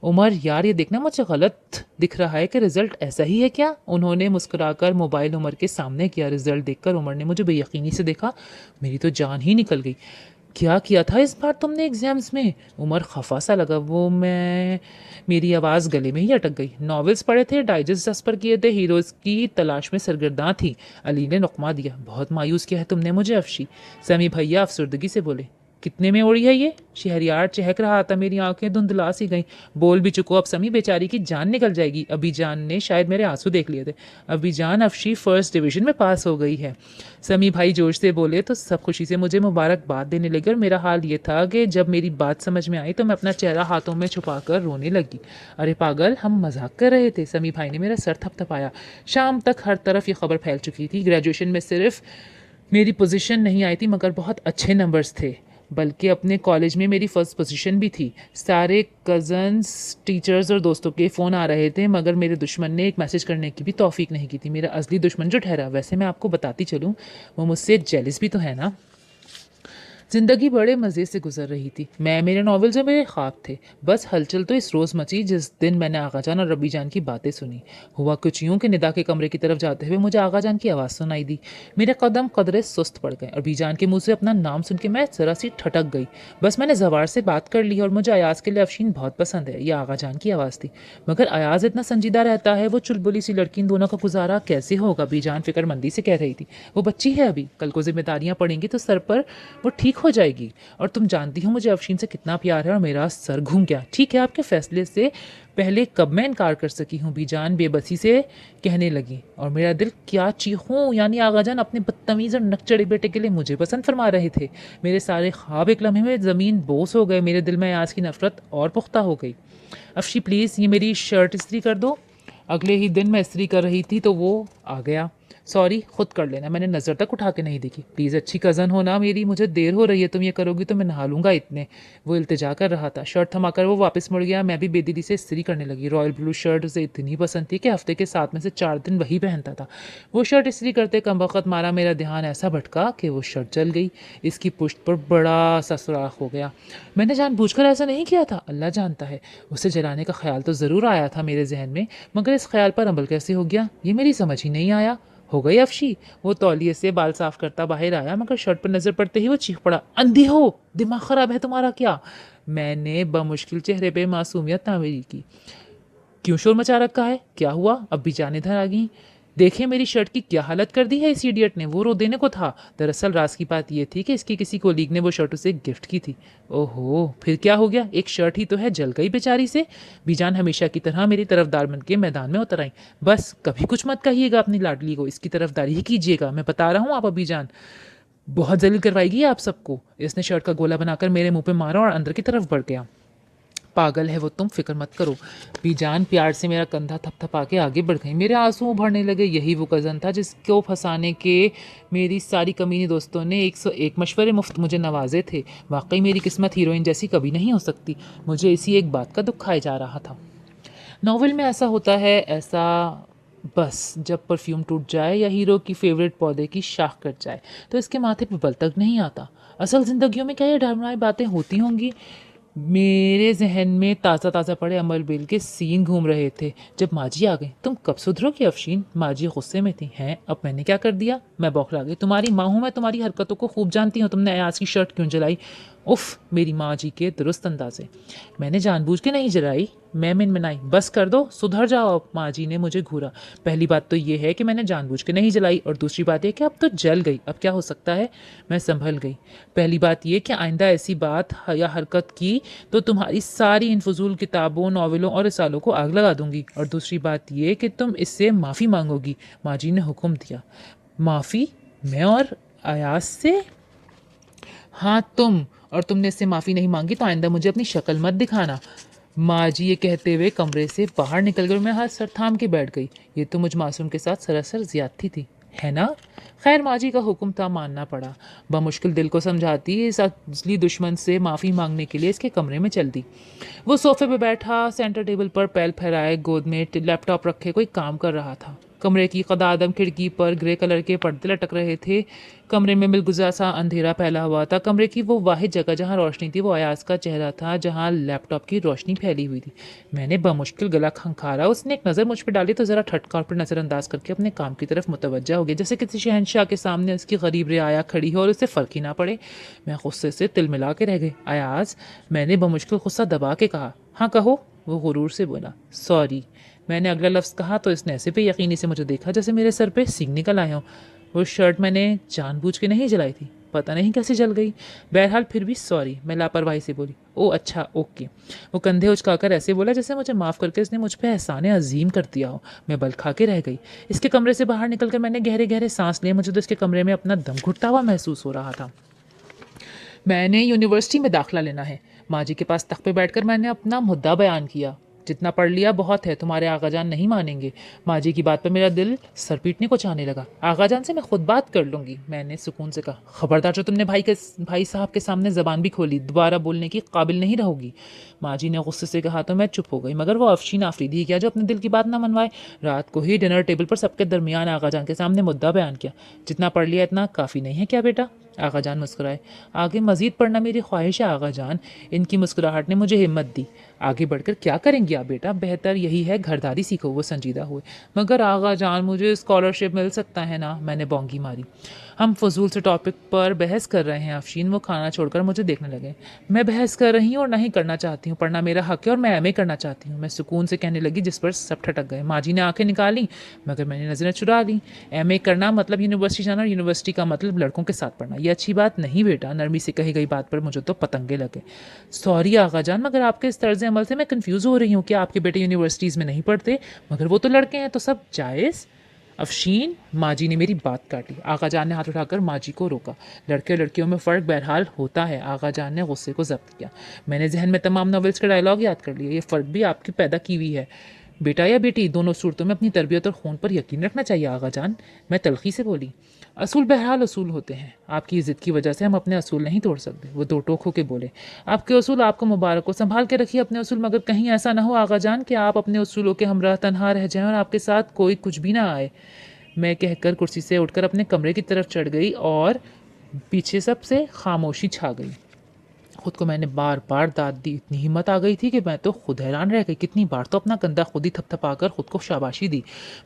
S1: उमर यार, ये देखना मुझे गलत दिख रहा है कि रिजल्ट ऐसा ही है क्या? उन्होंने मुस्कुराकर मोबाइल उमर के सामने किया। रिजल्ट देखकर उमर ने मुझे बेयकीनी से देखा। मेरी तो जान ही निकल गई। क्या किया था इस बार तुमने एग्जाम्स में? उमर खफा सा लगा। वो मैं, मेरी आवाज़ गले में ही अटक गई। नॉवेल्स पढ़े थे, डाइजेस्ट पर किए थे, हीरोज़ की तलाश में सरगर्दा थी। अली ने नुकमा दिया। बहुत मायूस किया है तुमने मुझे अफशी। समी भैया अफसरदगी से बोले। कितने में उड़ी है ये? शहरियार चहक रहा था। मेरी आंखें धुंधला सी गईं। बोल भी चुको अब समी, बेचारी की जान निकल जाएगी। अभी जान ने शायद मेरे आंसू देख लिए थे। अभी जान अफशी फर्स्ट डिवीज़न में पास हो गई है। समी भाई जोश से बोले तो सब खुशी से मुझे मुबारकबाद देने लगे और मेरा हाल ये था कि जब मेरी बात समझ में आई तो मैं अपना चेहरा हाथों में छुपाकर रोने लगी। अरे पागल, हम मजाक कर रहे थे। समी भाई ने मेरा सर थपथपाया। शाम तक हर तरफ ये खबर फैल चुकी थी। ग्रेजुएशन में सिर्फ मेरी पोजीशन नहीं आई थी मगर बहुत अच्छे नंबर्स थे, बल्कि अपने कॉलेज में मेरी फ़र्स्ट पोजीशन भी थी। सारे कज़न्स, टीचर्स और दोस्तों के फ़ोन आ रहे थे मगर मेरे दुश्मन ने एक मैसेज करने की भी तौफीक नहीं की थी। मेरा असली दुश्मन जो ठहरा, वैसे मैं आपको बताती चलूँ, वो मुझसे जेलिस भी तो है ना। ज़िंदगी बड़े मज़े से गुजर रही थी। मैं, मेरे नॉवेल्स और मेरे ख्वाब थे। बस हलचल तो इस रोज़ मची जिस दिन मैंने आगा जान और रब्बी जान की बातें सुनी। हुआ कुछ यूँ कि निदा के कमरे की तरफ जाते हुए मुझे आगा जान की आवाज़ सुनाई दी। मेरे कदम कदरे सुस्त पड़ गए और बीजान के मुंह से अपना नाम सुन के मैं ज़रा सी ठटक गई। बस मैंने जवार से बात कर ली और मुझे अयाज़ के लिए अफशीन बहुत पसंद है। यह आगा जान की आवाज़ थी। मगर अयाज़ इतना संजीदा रहता है, वो चुलबुली सी लड़की, इन दोनों का गुजारा कैसे होगा? बीजान फिक्रमंदी से कह रही थी। वो बच्ची है अभी, कल को जिम्मेदारियाँ पड़ेंगी तो सर पर वो ठीक हो जाएगी। और तुम जानती हो मुझे अफशीन से कितना प्यार है। और मेरा सर घूम गया। ठीक है, आपके फैसले से पहले कब मैं इनकार कर सकी हूँ? बीजान बेबसी से कहने लगी। और मेरा दिल क्या चीखूं, यानी आगाजान अपने बदतमीज़ और नकचड़े बेटे के लिए मुझे पसंद फरमा रहे थे। मेरे सारे ख्वाब एक लम्हे में ज़मीन बोस हो गए। मेरे दिल में आज की नफरत और पुख्ता हो गई। अफशी प्लीज़, ये मेरी शर्ट इस्त्री कर दो। अगले ही दिन मैं इस्त्री कर रही थी तो वो आ गया। सॉरी, खुद कर लेना, मैंने नज़र तक उठा के नहीं देखी। प्लीज़, अच्छी कज़न हो ना मेरी, मुझे देर हो रही है, तुम ये करोगी तो मैं नहा लूँगा इतने। वो इल्तिजा कर रहा था। शर्ट थमाकर वो वापस मुड़ गया। मैं भी बेदिली से इस्त्री करने लगी। रॉयल ब्लू शर्ट उसे इतनी पसंद थी कि हफ्ते के 7 में से 4 दिन वही पहनता था। वो शर्ट इस्त्री करते कमबख्त मारा मेरा ध्यान ऐसा भटका कि वो शर्ट जल गई। इसकी पुश्त पर बड़ा सा सुराख हो गया। मैंने जानबूझकर ऐसा नहीं किया था, अल्लाह जानता है। उसे जलाने का ख्याल तो ज़रूर आया था मेरे जहन में, मगर इस ख्याल पर अमल कैसे हो गया ये मेरी समझ ही नहीं आया। हो गई अफशी? वो तौलिए से बाल साफ करता बाहर आया मगर शर्ट पर नजर पड़ते ही वो चीख पड़ा। अंधी हो? दिमाग खराब है तुम्हारा क्या? मैंने बमुश्किल चेहरे पे मासूमियत तामीरी की। क्यों शोर मचा रखा है? क्या हुआ? अब भी जान इधर आ गई। देखे मेरी शर्ट की क्या हालत कर दी है इस इडियट ने। वो रो देने को था। दरअसल राज की बात यह थी कि इसकी किसी कोलीग ने वो शर्ट उसे गिफ्ट की थी। ओहो, फिर क्या हो गया? एक शर्ट ही तो है, जल गई बेचारी से। बीजान हमेशा की तरह मेरी तरफदार बन के मैदान में उतर आई। बस कभी कुछ मत कहिएगा अपनी लाडली को, इसकी तरफदारी ही कीजिएगा। मैं बता रहा हूँ, आप अभी जान बहुत जलील करवाएगी आप सबको। इसने शर्ट का गोला बनाकर मेरे मुंह पे मारा और अंदर की तरफ बढ़ गया। पागल है वो, तुम फिक्र मत करो। बीजान प्यार से मेरा कंधा थपथपा के आगे बढ़ गई। मेरे आंसू भरने लगे। यही वो कज़न था जिसको फंसाने के मेरी सारी कमीनी दोस्तों ने 101 मशवरे मुफ्त मुझे नवाजे थे। वाकई मेरी किस्मत हीरोइन जैसी कभी नहीं हो सकती। मुझे इसी एक बात का दुख खाए जा रहा था। नॉवल में ऐसा होता है, ऐसा बस जब परफ्यूम टूट जाए या हीरो की फेवरेट पौधे की शाख कट जाए तो इसके माथे पे बल तक नहीं आता। असल ज़िंदगियों में क्या ये डरावनाई बातें होती होंगी? मेरे जहन में ताज़ा ताज़ा पड़े अमर बेल के सीन घूम रहे थे जब माजी आ गई। तुम कब सुधरोगी अफशीन? माजी गुस्से में थी। हैं, अब मैंने क्या कर दिया? मैं बौखला गई। तुम्हारी माँ हूँ मैं, तुम्हारी हरकतों को खूब जानती हूँ। तुमने अयाज की शर्ट क्यों जलाई? उफ, मेरी माँ जी के दुरुस्त अंदाजे। मैंने जानबूझ के नहीं जलाई, मैं मिनमिनाई। बस कर दो, सुधर जाओ अब। माँ जी ने मुझे घूरा। पहली बात तो ये है कि मैंने जानबूझ के नहीं जलाई, और दूसरी बात यह कि अब तो जल गई, अब क्या हो सकता है। मैं संभल गई। पहली बात यह कि आइंदा ऐसी बात या हरकत की तो तुम्हारी सारी इन फजूल किताबों, नॉवेलों और रिसालों को आग लगा दूंगी। और दूसरी बात यह कि तुम इससे माफ़ी मांगोगी। माँ जी ने हुक्म दिया। माफ़ी? मैं और अयास से? हाँ तुम। और तुमने इससे माफ़ी नहीं मांगी तो आइंदा मुझे अपनी शक्ल मत दिखाना। माँ जी ये कहते हुए कमरे से बाहर निकल गई और मैं हाथ सर थाम के बैठ गई। ये तो मुझ मासूम के साथ सरासर ज्यादती थी, है ना। खैर, माँ जी का हुक्म था, मानना पड़ा। बमुश्किल दिल को समझाती इस असली दुश्मन से माफ़ी मांगने के लिए इसके कमरे में चल दी। वो सोफे पे बैठा, सेंटर टेबल पर पैर फैलाए, गोद में लैपटॉप रखे कोई काम कर रहा था। कमरे की कदादम खिड़की पर ग्रे कलर के पर्दे लटक रहे थे। कमरे में मिलगुजा सा अंधेरा फैला हुआ था। कमरे की वो वाहिद जगह जहाँ रोशनी थी वो अयाज का चेहरा था, जहाँ लैपटॉप की रोशनी फैली हुई थी। मैंने बमुश्किल गला खंखारा। उसने एक नज़र मुझ पर डाली तो ज़रा ठटका और फिर नज़रअंदाज करके अपने काम की तरफ मुतवज्जा हो गया, जैसे किसी शहनशाह के सामने उसकी गरीब रियाया खड़ी हो और उसे फ़र्क ही ना पड़े। मैं गुस्से से तिलमिला के रह गई। अयाज, मैंने बमुश्किल गुस्सा दबा के कहा। हाँ कहो, वो गुरूर से बोला। सॉरी। मैंने अगला लफ्ज़ कहा तो इसने ऐसे बेयकीनी से मुझे देखा जैसे मेरे सर पे सींग निकल आए हों। वो शर्ट मैंने जानबूझ के नहीं जलाई थी, पता नहीं कैसे जल गई। बहरहाल फिर भी सॉरी, मैं लापरवाही से बोली। ओ अच्छा, ओके। वो कंधे उचकाकर ऐसे बोला जैसे मुझे माफ़ करके उसने मुझ पर एहसान अजीम कर दिया हो। मैं बल खा के रह गई। इसके कमरे से बाहर निकलकर मैंने गहरे गहरे सांस लिए। मुझे तो इसके कमरे में अपना दम घुटता हुआ महसूस हो रहा था। मैंने यूनिवर्सिटी में दाखिला लेना है। माँ जी के पास तख्त पे बैठकर मैंने अपना मुद्दा बयान किया। जितना पढ़ लिया बहुत है, तुम्हारे आगाजान नहीं मानेंगे। माँ जी की बात पर मेरा दिल सर पीटने को चाहने लगा। आगाजान से मैं खुद बात कर लूँगी, मैंने सुकून से कहा। खबरदार, जो तुमने भाई साहब के सामने ज़बान भी खोली, दोबारा बोलने की काबिल नहीं रहोगी। माँ जी ने गुस्से से कहा तो मैं चुप हो गई। मगर वो अफशीन आफरीदी ही क्या जो अपने दिल की बात ना मनवाए। रात को ही डिनर टेबल पर सबके दरमियान आगाजान के सामने मुद्दा बयान किया। जितना पढ़ लिया इतना काफ़ी नहीं है क्या बेटा? आगाजान मुस्कुराए। आगे मज़ीद पढ़ना मेरी ख्वाहिश है आगाजान। इनकी मुस्कुराहट ने मुझे हिम्मत दी। आगे बढ़कर क्या करेंगी आप बेटा? बेहतर यही है घरदारी सीखो। वो संजीदा हुए। मगर आगाजान, मुझे स्कॉलरशिप मिल सकता है ना? मैंने बौंगी मारी। हम फजूल से टॉपिक पर बहस कर रहे हैं अफशीन। वो खाना छोड़कर मुझे देखने लगे। मैं बहस कर रही हूँ और नहीं करना चाहती हूँ। पढ़ना मेरा हक है और मैं एमए करना चाहती हूँ, मैं सुकून से कहने लगी, जिस पर सब ठटक गए। माँ जी ने आंखें निकाली मगर मैंने नजरें चुरा ली। एमए करना मतलब यूनिवर्सिटी जाना और यूनिवर्सिटी का मतलब लड़कों के साथ पढ़ना। ये अच्छी बात नहीं बेटा। नरमी से कही गई बात पर मुझे तो पतंगे लगे। सॉरी आगाजान, मगर आपके इस तर्ज अमल से मैं कंफ्यूज हो रही हूँ कि आपके बेटे यूनिवर्सिटीज़ में नहीं पढ़ते, मगर वो तो लड़के हैं, तो सब जायज़। अफशीन, माँ जी ने मेरी बात काटी। आगाजान ने हाथ उठाकर माँ जी को रोका। लड़के और लड़कियों में फ़र्क बहरहाल होता है। आगाजान ने गुस्से को जब्त किया। मैंने जहन में तमाम नॉवेल्स के डायलॉग याद कर लिए। ये फ़र्क भी आपकी पैदा की हुई है। बेटा या बेटी, दोनों सूरतों में अपनी तरबियत और खून पर यकीन रखना चाहिए आगाजान। मैं तलखी से बोली। असूल बहरहाल असूल होते हैं। आपकी ज़िद की वजह से हम अपने असूल नहीं तोड़ सकते। वो दो टोक होके बोले। आपके असूल आपको मुबारक हो, संभाल के रखिए अपने असूल, मगर कहीं ऐसा ना हो आगाजान कि आप अपने असूलों के हमराह तनहा रह जाएं और आपके साथ कोई कुछ भी ना आए। मैं कहकर कुर्सी से उठकर अपने कमरे की तरफ चढ़ गई और पीछे सबसे खामोशी छा गई। खुद को मैंने बार बार दाद दी। इतनी हिम्मत आ गई थी कि मैं तो खुद हैरान रह गई। कितनी बार तो अपना कंधा खुद ही थपथपाकर खुद को शाबाशी दी,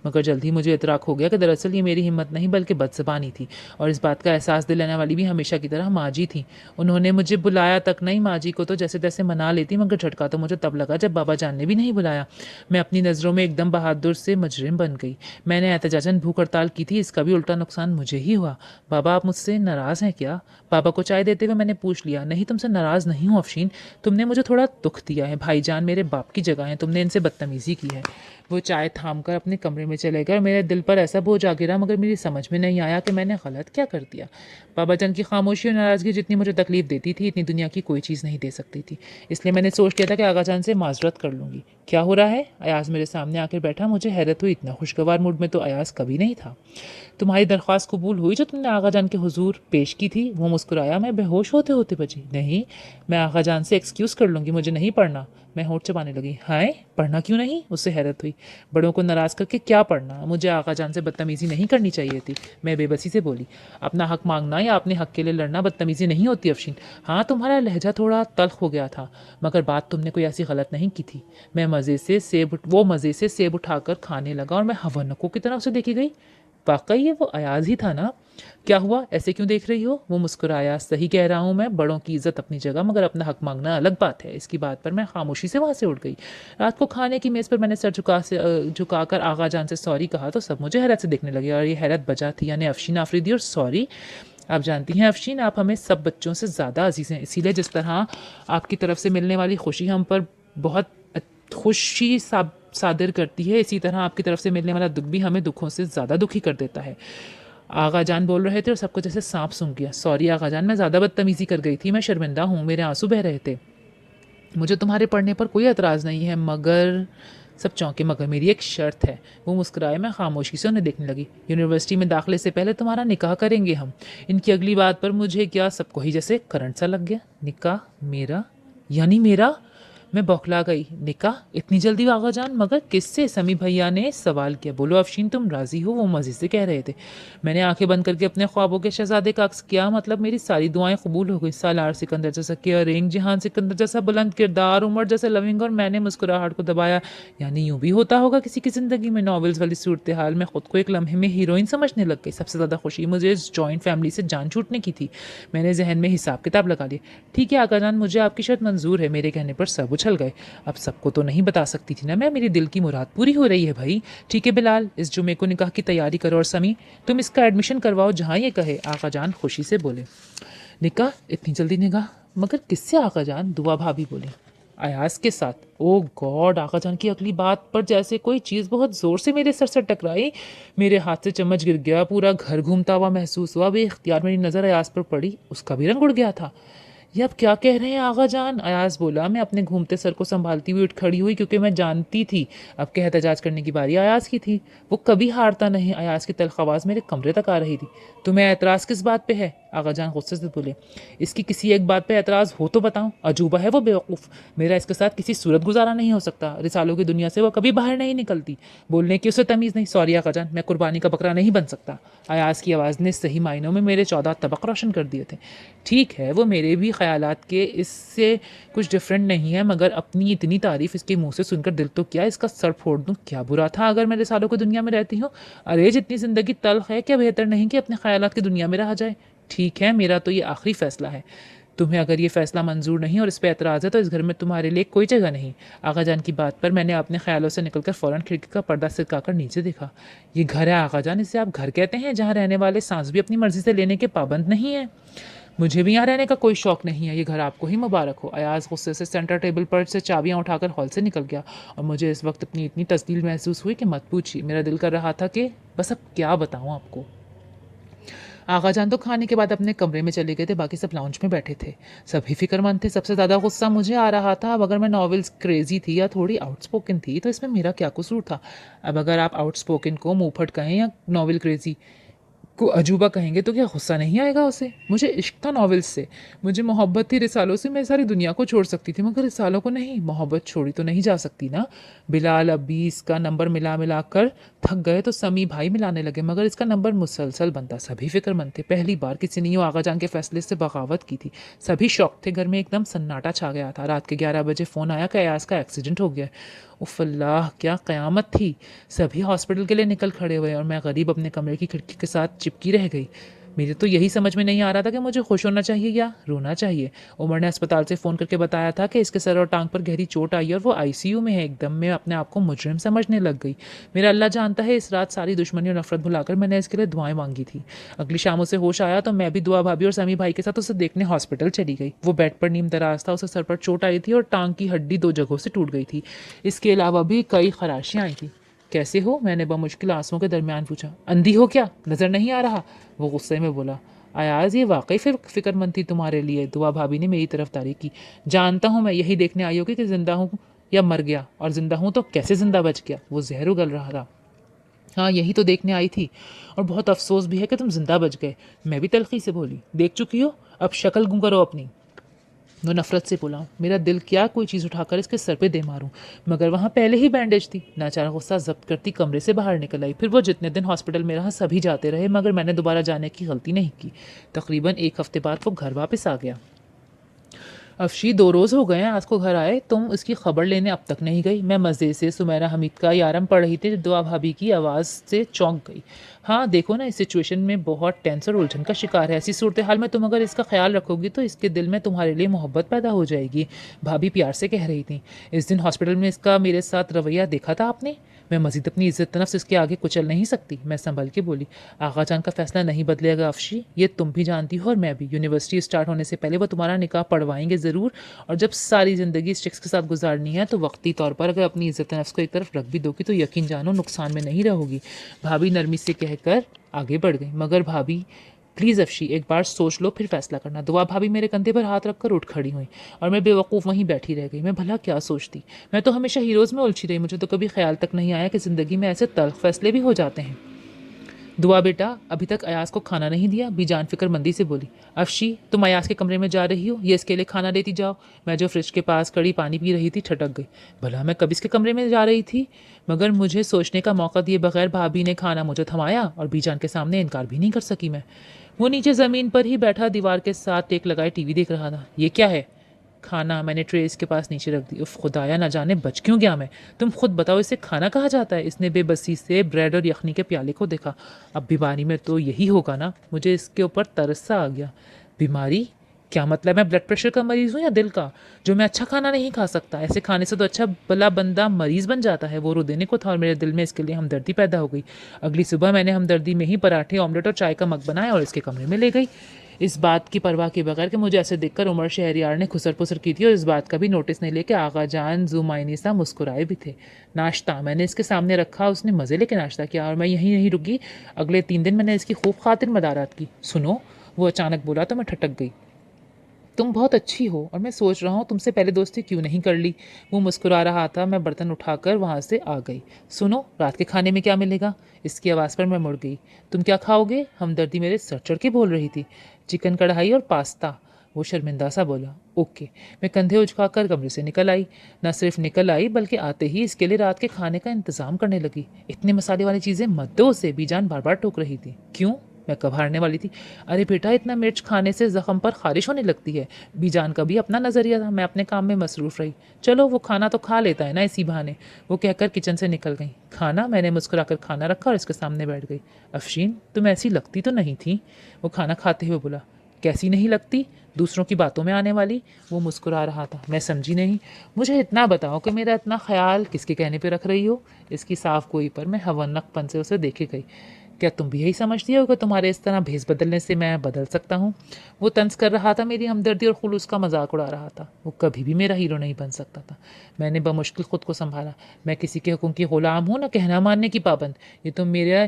S1: मगर जल्द ही मुझे इतराक हो गया कि दरअसल ये मेरी हिम्मत नहीं बल्कि बदज़बानी थी। और इस बात का एहसास दिलाने वाली भी हमेशा की तरह माँ जी थी। उन्होंने मुझे बुलाया तक नहीं। माँ जी को तो जैसे तैसे मना लेती, मगर झटका तो मुझे तब लगा जब बाबा जान ने भी नहीं बुलाया। मैं अपनी नज़रों में एकदम बहादुर से मुजरिम बन गई। मैंने एहतजाजन भूख हड़ताल की थी, इसका भी उल्टा नुकसान मुझे ही हुआ। बाबा, आप मुझसे नाराज़ हैं क्या? बाबा को चाय देते हुए मैंने पूछ लिया। नहीं, तुमसे नाराज़ नहीं हूँ अफशीन, तुमने मुझे थोड़ा दुख दिया है। भाईजान मेरे बाप की जगह है, तुमने इनसे बदतमीज़ी की है। वो चाय थाम कर अपने कमरे में चले गए और मेरे दिल पर ऐसा बोझ आ गिरा, मगर मेरी समझ में नहीं आया कि मैंने गलत क्या कर दिया। बाबा जान की खामोशी और नाराज़गी जितनी मुझे तकलीफ देती थी, इतनी दुनिया की कोई चीज़ नहीं दे सकती थी। इसलिए मैंने सोच लिया था कि आगा जान से माजरत कर लूँगी। क्या हो रहा है? अयाज मेरे सामने आकर बैठा। मुझे हैरत हुई, इतना खुशगवार मूड में तो अयाज कभी नहीं था। तुम्हारी दरख्वास्त कबूल हुई जो तुमने आगा जान के हुजूर पेश की थी? वो मुस्कुराया। मैं बेहोश होते होते बची। नहीं, मैं आगा जान से एक्सक्यूज़ कर लूँगी, मुझे नहीं पढ़ना। मैं होठ चबाने लगी। हाय, पढ़ना क्यों नहीं? उससे हैरत हुई। बड़ों को नाराज़ करके क्या पढ़ना? मुझे आगा जान से बदतमीज़ी नहीं करनी चाहिए थी। मैं बेबसी से बोली। अपना हक मांगना या अपने हक के लिए लड़ना बदतमीज़ी नहीं होती अफशीन। हाँ, तुम्हारा लहजा थोड़ा तल्ख हो गया था, मगर बात तुमने कोई ऐसी गलत नहीं की थी। मैं मज़े से सेब उठाकर खाने लगा और मैं हवनकों की तरफ से देखी गई। वाकई ये वो अयाज ही था ना? क्या हुआ, ऐसे क्यों देख रही हो? वो मुस्कुराया। सही कह रहा हूँ मैं, बड़ों की इज्जत अपनी जगह, मगर अपना हक मांगना अलग बात है। इसकी बात पर मैं खामोशी से वहाँ से उठ गई। रात को खाने की मेज़ पर मैंने सर झुकाकर आगा जान से सॉरी कहा तो सब मुझे हैरत से देखने लगे, और ये हैरत बजा थी। यानी अफशीन आफरीदी और सॉरी। आप जानती हैं अफशीन, आप हमें सब बच्चों से ज़्यादा अजीज़ हैं, इसीलिए जिस तरह आपकी तरफ से मिलने वाली खुशी हम पर बहुत खुशी सादिर करती है, इसी तरह आपकी तरफ से मिलने वाला दुख भी हमें दुखों से ज़्यादा दुखी कर देता है। आगा जान बोल रहे थे और सबको जैसे सांप सूंघ गया। सॉरी आगा जान, मैं ज़्यादा बदतमीज़ी कर गई थी, मैं शर्मिंदा हूँ। मेरे आंसू बह रहे थे। मुझे तुम्हारे पढ़ने पर कोई एतराज़ नहीं है, मगर सब चौंके। मगर मेरी एक शर्त है। वो मुस्कुराए। मैं खामोशी से उन्हें देखने लगी। यूनिवर्सिटी में दाखिले से पहले तुम्हारा निकाह करेंगे हम। इनकी अगली बात पर मुझे क्या सबको ही जैसे करंट सा लग गया। निकाह? मेरा? यानी मेरा? मैं बौखला गई। निकाह? इतनी जल्दी आगा जान? मगर किससे? समी भैया ने सवाल किया। बोलो अफशीन, तुम राजी हो? वो मज़े से कह रहे थे। मैंने आंखें बंद करके अपने ख्वाबों के शहजादे का अक्स किया। मतलब मेरी सारी दुआएं कबूल हो गई। सालार सिकंदर जैसा केयरिंग, जहान सिकंदर जैसा बुलंद किरदार, उमर जैसा लविंग, और मैंने मुस्कुराहट को दबाया। यानी यूं भी होता होगा किसी की ज़िंदगी में। नॉवेल्स वाली सूरत हाल में खुद को एक लम्हे में हीरोइन समझने लग गई। सबसे ज़्यादा खुशी मुझे इस जॉइंट फैमिली से जान छूटने की थी। मैंने जहन में हिसाब किताब लगा लिया। ठीक है आका जान, मुझे आपकी शर्त मंजूर है। मेरे कहने पर सब उछल गए। अब सबको तो नहीं बता सकती थी ना मैं, मेरी दिल की मुराद पूरी हो रही है भाई। ठीक है बिलाल, इस जुमे को निकाह की तैयारी करो, और समी तुम इसका एडमिशन करवाओ जहाँ ये कहे। आका जान खुशी से बोले। निकाह? इतनी जल्दी निकाह? मगर किससे आका जान? दुआ भाभी बोली। अयाज के साथ। ओ गॉड! आका जान की अगली बात पर जैसे कोई चीज़ बहुत ज़ोर से मेरे सर से टकराई। मेरे हाथ से चम्मच गिर गया। पूरा घर घूमता हुआ महसूस हुआ। बेख्तियार मेरी नज़र अयाज पर पड़ी। उसका भी रंग उड़ गया था। ये आप क्या कह रहे हैं आगा जान? अयाज बोला। मैं अपने घूमते सर को संभालती हुई उठ खड़ी हुई, क्योंकि मैं जानती थी अब के एहतजाज करने की बारी अयाज की थी। वो कभी हारता नहीं। अयाज की तल्ख आवाज़ मेरे कमरे तक आ रही थी। तुम्हें एतराज़ किस बात पे है? आगा जान गुस्से से बोले। इसकी किसी एक बात पे एतराज़ हो तो बताऊं। अजूबा है वो बेवकूफ़। मेरा इसके साथ किसी सूरत गुजारा नहीं हो सकता। रिसालों की दुनिया से वो कभी बाहर नहीं निकलती। बोलने की उसे तमीज़ नहीं। सॉरी आगा जान, मैं कुर्बानी का बकरा नहीं बन सकता। अयाज की आवाज़ ने सही मायनों में मेरे 14 तबक रोशन कर दिए थे। ठीक है, वो मेरे भी ख्यालात के इससे कुछ डिफरेंट नहीं है, मगर अपनी इतनी तारीफ़ इसके मुंह से सुनकर दिल तो क्या इसका सर फोड़ दूं। क्या बुरा था अगर मैं रिसालों की दुनिया में रहती हूँ? अरे जितनी ज़िंदगी तल्ख है, क्या बेहतर नहीं कि अपने ख्यालात की दुनिया में रहा जाए? ठीक है, मेरा तो ये आखिरी फ़ैसला है। तुम्हें अगर ये फ़ैसला मंजूर नहीं और इस पर एतराज़ है तो इस घर में तुम्हारे लिए कोई जगह नहीं। आगा जान की बात पर मैंने अपने ख्यालों से निकलकर फ़ौरन खिड़की का पर्दा सिरकाकर नीचे देखा। ये घर है आगा जान, इसे आप घर कहते हैं जहाँ रहने वाले सांस भी अपनी मर्ज़ी से लेने के पाबंद नहीं है? मुझे भी यहाँ रहने का कोई शौक़ नहीं है। ये घर आपको ही मुबारक हो। अयाज गुस्से से सेंटर टेबल पर से चाबियाँ उठाकर हॉल से निकल गया, और मुझे इस वक्त अपनी इतनी तस्दील महसूस हुई कि मत पूछिए। मेरा दिल कर रहा था कि बस अब क्या बताऊँ आपको। आगा जान तो खाने के बाद अपने कमरे में चले गए थे। बाकी सब लाउंज में बैठे थे। सभी फिक्रमंद थे। सबसे ज़्यादा गुस्सा मुझे आ रहा था। अब अगर मैं नॉवेल्स क्रेजी थी या थोड़ी आउटस्पोकन थी तो इसमें मेरा क्या कसूर था? अब अगर आप आउटस्पोकन को मुंहफट कहें या नॉवेल क्रेजी को अजूबा कहेंगे तो क्या गुस्सा नहीं आएगा उसे? मुझे इश्क था नॉवेल्स से, मुझे मोहब्बत थी रिसालों से। मैं सारी दुनिया को छोड़ सकती थी, मगर रिसालों को नहीं। मोहब्बत छोड़ी तो नहीं जा सकती ना। बिलाल अब भी इसका नंबर मिला कर थक गए तो समी भाई मिलाने लगे, मगर इसका नंबर मुसलसल बनता। सभी फिक्रमंद थे। पहली बार किसी ने यूँ आगा जान के फैसले से बगावत की थी। सभी शौक थे। घर में एकदम सन्नाटा छा गया था। रात के 11 बजे फ़ोन आया कि अयाज का एक्सीडेंट हो गया। उफ़ अल्लाह, क्या क़यामत थी। सभी हॉस्पिटल के लिए निकल खड़े हुए और मैं गरीब अपने कमरे की खिड़की के साथ चिपकी रह गई। मेरे तो यही समझ में नहीं आ रहा था कि मुझे खुश होना चाहिए या रोना चाहिए। उमर ने अस्पताल से फ़ोन करके बताया था कि इसके सर और टांग पर गहरी चोट आई है और वो आईसीयू में है। एकदम मैं अपने आप को मुजरिम समझने लग गई। मेरा अल्लाह जानता है, इस रात सारी दुश्मनी और नफरत भुलाकर मैंने इसके लिए दुआएं मांगी थी। अगली शाम उसे होश आया तो मैं भी दुआ भाभी और समी भाई के साथ उसे देखने हॉस्पिटल चली गई। वो बेड पर नीम दराज था। उसे सर पर चोट आई थी और टांग की हड्डी 2 जगहों से टूट गई थी। इसके अलावा भी कई खराशियाँ आई थी। कैसे हो? मैंने बमुश्किल आंसुओं के दरमियान पूछा। अंधी हो क्या? नज़र नहीं आ रहा? वो गुस्से में बोला। अयाज, ये वाकई फिक्रमंद थी तुम्हारे लिए। दुआ भाभी ने मेरी तरफदारी की। जानता हूँ मैं यही देखने आई होगी कि जिंदा हूँ या मर गया, और जिंदा हूँ तो कैसे जिंदा बच गया। वो जहर उगल रहा था। हाँ, यही तो देखने आई थी, और बहुत अफसोस भी है कि तुम जिंदा बच गए। मैं भी तल्खी से बोली। देख चुकी हो, अब शक्ल गूं करो अपनी। वो नफरत से बोला। मेरा दिल क्या कोई चीज़ उठाकर इसके सर पे दे मारूं, मगर वहाँ पहले ही बैंडेज थी। नाचारा गुस्सा जब्त करती कमरे से बाहर निकल आई। फिर वो जितने दिन हॉस्पिटल में रहा सभी जाते रहे, मगर मैंने दोबारा जाने की गलती नहीं की। तकरीबन 1 हफ्ते बाद वो घर वापस आ गया। अफशी, 2 रोज़ हो गए हैं आज को घर आए, तुम उसकी खबर लेने अब तक नहीं गई। मैं मज़े से सुमैरा हमीद का यारम पढ़ रही थी। दुआ भाभी की आवाज़ से चौंक गई। हाँ देखो ना, इस सिचुएशन में बहुत टेंस और उलझन का शिकार है। ऐसी सूरत हाल में तुम अगर इसका ख्याल रखोगी तो इसके दिल में तुम्हारे लिए मोहब्बत पैदा हो जाएगी, भाभी प्यार से कह रही थी। इस दिन हॉस्पिटल में इसका मेरे साथ रवैया देखा था आपने? मैं मजीद अपनी इज्जत नफ्स इसके आगे कुचल नहीं सकती, मैं संभल के बोली। आगा जान का फैसला नहीं बदलेगा अफशी, ये तुम भी जानती हो और मैं भी। यूनिवर्सिटी स्टार्ट होने से पहले वो तुम्हारा निकाह पढ़वाएंगे ज़रूर, और जब सारी ज़िंदगी इस शख्स के साथ गुजारनी है तो वक्ती तौर पर अगर अपनी इज्जत नफ्स को एक तरफ रख भी दोगी तो यकीन जानो नुकसान में नहीं रहोगी। भाभी नरमी से कहकर आगे बढ़ गई। मगर भाभी प्लीज़ अफशी, एक बार सोच लो फिर फैसला करना। दुआ भाभी मेरे कंधे पर हाथ रखकर उठ खड़ी हुई और मैं बेवकूफ़ वहीं बैठी रह गई। मैं भला क्या सोचती, मैं तो हमेशा हीरोज़ में उलझी रही। मुझे तो कभी ख्याल तक नहीं आया कि ज़िंदगी में ऐसे तल्ख फैसले भी हो जाते हैं। दुआ बेटा, अभी तक अयाज को खाना नहीं दिया? बीजान फिक्रमंदी से बोली। अफशी, तुम अयाज के कमरे में जा रही हो, ये इसके लिए खाना लेती जाओ। मैं जो फ्रिज के पास खड़ी पानी पी रही थी ठटक गई। भला मैं कब इसके कमरे में जा रही थी? मगर मुझे सोचने का मौका दिए बगैर भाभी ने खाना मुझे थमाया और बीजान के सामने इनकार भी नहीं कर सकी मैं। वो नीचे ज़मीन पर ही बैठा दीवार के साथ टेक लगाए टीवी देख रहा था। ये क्या है? खाना। मैंने ट्रे इसके पास नीचे रख दी। उफ खुदाया, ना जाने बच क्यों गया मैं। तुम खुद बताओ, इसे खाना कहा जाता है? इसने बेबसी से ब्रेड और यखनी के प्याले को देखा। अब बीमारी में तो यही होगा ना। मुझे इसके ऊपर तरस सा आ गया। बीमारी? क्या मतलब? मैं ब्लड प्रेशर का मरीज़ हूँ या दिल का, जो मैं अच्छा खाना नहीं खा सकता? ऐसे खाने से तो अच्छा भला बंदा मरीज़ बन जाता है। वो रो देने को था और मेरे दिल में इसके लिए हमदर्दी पैदा हो गई। अगली सुबह मैंने हमदर्दी में ही पराठे, ऑमलेट और चाय का मग बनाया और इसके कमरे में ले गई, इस बात की परवाह के बगैर कि मुझे ऐसे देखकर उमर शहरियार ने खुसर पुसर की थी, और इस बात का भी नोटिस नहीं लेके आगा जान जुमाइनी सा मुस्कुराए भी थे। नाश्ता मैंने इसके सामने रखा, उसने मज़े लेके नाश्ता किया और मैं यहीं नहीं रुकी। अगले 3 दिन मैंने इसकी खूब खातिर मदारात की। सुनो, वो अचानक बोला तो मैं ठटक गई। तुम बहुत अच्छी हो और मैं सोच रहा हूँ तुमसे पहले दोस्ती क्यों नहीं कर ली। वो मुस्कुरा रहा था। मैं बर्तन उठाकर वहाँ से आ गई। सुनो, रात के खाने में क्या मिलेगा? इसकी आवाज़ पर मैं मुड़ गई। तुम क्या खाओगे? हमदर्दी मेरे सर चढ़ के बोल रही थी। चिकन कढ़ाई और पास्ता, वो शर्मिंदा सा बोला। ओके। मैं कंधे उचकाकर कमरे से निकल आई। न सिर्फ निकल आई बल्कि आते ही इसके लिए रात के खाने का इंतज़ाम करने लगी। इतने मसाले वाली चीज़ें मत दो उसे, बीजान बार बार टोक रही थी। क्यों? मैं कब हारने वाली थी। अरे बेटा, इतना मिर्च खाने से ज़ख्म पर खारिश होने लगती है। बीजान का भी अपना नज़रिया था। मैं अपने काम में मसरूफ़ रही। चलो, वो खाना तो खा लेता है ना इसी बहाने। वो कहकर किचन से निकल गई। खाना? मैंने मुस्कुराकर खाना रखा और इसके सामने बैठ गई। अफशीन, तुम ऐसी लगती तो नहीं थी। वो खाना खाते हुए बोला। कैसी नहीं लगती? दूसरों की बातों में आने वाली। वो मुस्कुरा रहा था। मैं समझी नहीं। मुझे इतना बताओ कि मेरा इतना ख्याल किसके कहने पे रख रही हो? इसकी साफ गोई पर मैं हवनकपन से उसे देखे गई। क्या तुम भी यही समझती हो कि तुम्हारे इस तरह भेस बदलने से मैं बदल सकता हूँ? वो तंज कर रहा था, मेरी हमदर्दी और खुलूस का मजाक उड़ा रहा था। वो कभी भी मेरा हीरो नहीं बन सकता था। मैंने बमुश्किल खुद को संभाला। मैं किसी के हुक्म की गुलाम हूँ, ना कहना मानने की पाबंद। ये तो मेरा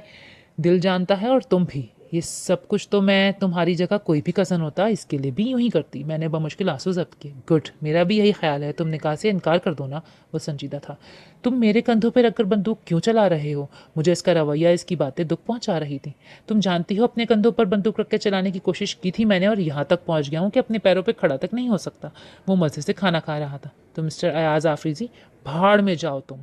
S1: दिल जानता है और तुम भी। ये सब कुछ तो मैं तुम्हारी जगह कोई भी कज़न होता इसके लिए भी यूं ही करती। मैंने बमुश्किल आंसू जब्त किए। गुड, मेरा भी यही ख्याल है। तुम निकाह से इनकार कर दो ना। वो संजीदा था। तुम मेरे कंधों पर रखकर बंदूक क्यों चला रहे हो? मुझे इसका रवैया, इसकी बातें दुख पहुंचा रही थी। तुम जानती हो अपने कंधों पर बंदूक रख के चलाने की कोशिश की थी मैंने, और यहाँ तक पहुँच गया हूँ कि अपने पैरों पर खड़ा तक नहीं हो सकता। वो मज़े से खाना खा रहा था। तो मिस्टर अयाज आफरीजी, भाड़ में जाओ तुम।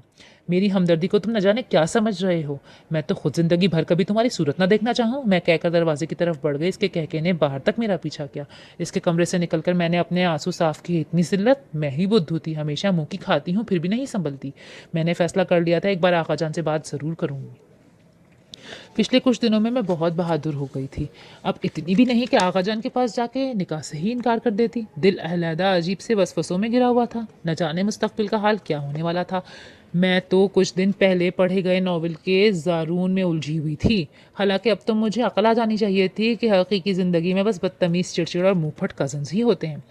S1: मेरी हमदर्दी को तुम न जाने क्या समझ रहे हो। मैं तो खुद ज़िंदगी भर कभी तुम्हारी सूरत ना देखना चाहूँ। मैं कहकर दरवाजे की तरफ बढ़ गई। इसके कहके ने बाहर तक मेरा पीछा किया। इसके कमरे से निकलकर मैंने अपने आंसू साफ किए। इतनी जिल्लत! मैं ही बुद्धू थी। हमेशा मुँह की खाती हूँ फिर भी नहीं संभलती। मैंने फैसला कर लिया था, एक बार आका जान से बात ज़रूर करूँगी। पिछले कुछ दिनों में मैं बहुत बहादुर हो गई थी। अब इतनी भी नहीं कि आका जान के पास जाके निकाह से ही इनकार कर देती। दिल अलहदा अजीब से वसवसों में गिरा हुआ था। न जाने मुस्तकबिल का हाल क्या होने वाला था। मैं तो कुछ दिन पहले पढ़े गए नावल के ज़ारून में उलझी हुई थी। हालांकि अब तो मुझे अकल आ जानी चाहिए थी कि हकीकी ज़िंदगी में बस बदतमीज़, चिड़चिड़ और मुँहफट कज़न्स ही होते हैं।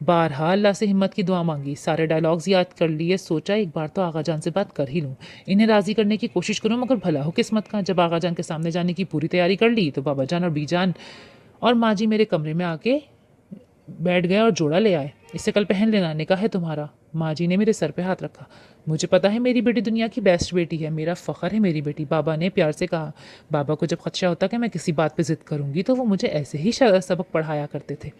S1: बारहा अल्लाह से हिम्मत की दुआ मांगी, सारे डायलॉग्स याद कर लिए। सोचा एक बार तो आगा जान से बात कर ही लूँ, इन्हें राज़ी करने की कोशिश करूँ, मगर भला हो किस्मत का। जब आगा जान के सामने जाने की पूरी तैयारी कर ली तो बाबा जान और बीजान और माँ जी मेरे कमरे में आके बैठ गए और जोड़ा ले आए। इसे कल पहन लेना, निकाह है तुम्हारा। माँ जी ने मेरे सर पे हाथ रखा। मुझे पता है मेरी बेटी दुनिया की बेस्ट बेटी है, मेरा फ़ख्र है मेरी बेटी, बाबा ने प्यार से कहा। बाबा को जब खदशा होता कि मैं किसी बात पे ज़िद करूँगी तो वो मुझे ऐसे ही सबक पढ़ाया करते थे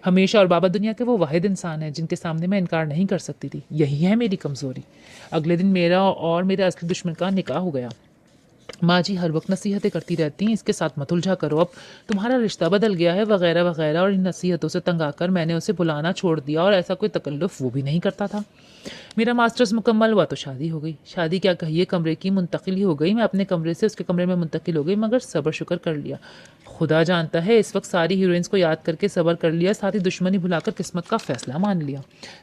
S1: हमेशा। और बाबा दुनिया के वो वाहिद इंसान है जिनके सामने मैं इनकार नहीं कर सकती थी। यही है मेरी कमज़ोरी। अगले दिन मेरा और मेरे असली दुश्मन का निकाह हो गया। माँ जी हर वक्त नसीहतें करती रहती हैं, इसके साथ मत उलझा करो, अब तुम्हारा रिश्ता बदल गया है वगैरह वगैरह, और इन नसीहतों से तंग आकर मैंने उसे बुलाना छोड़ दिया और ऐसा कोई तकल्लुफ़ वो भी नहीं करता था। मेरा मास्टर्स मुकम्मल हुआ तो शादी हो गई। शादी क्या कहिए, कमरे की मुंतकिल ही हो गई। मैं अपने कमरे से उसके कमरे में मुंतकिल हो गई, मगर सब्र शुक्र कर लिया। खुदा जानता है इस वक्त सारी हीरोइंस को याद करके सब्र कर लिया, साथ ही दुश्मनी भुलाकर किस्मत का फैसला मान लिया।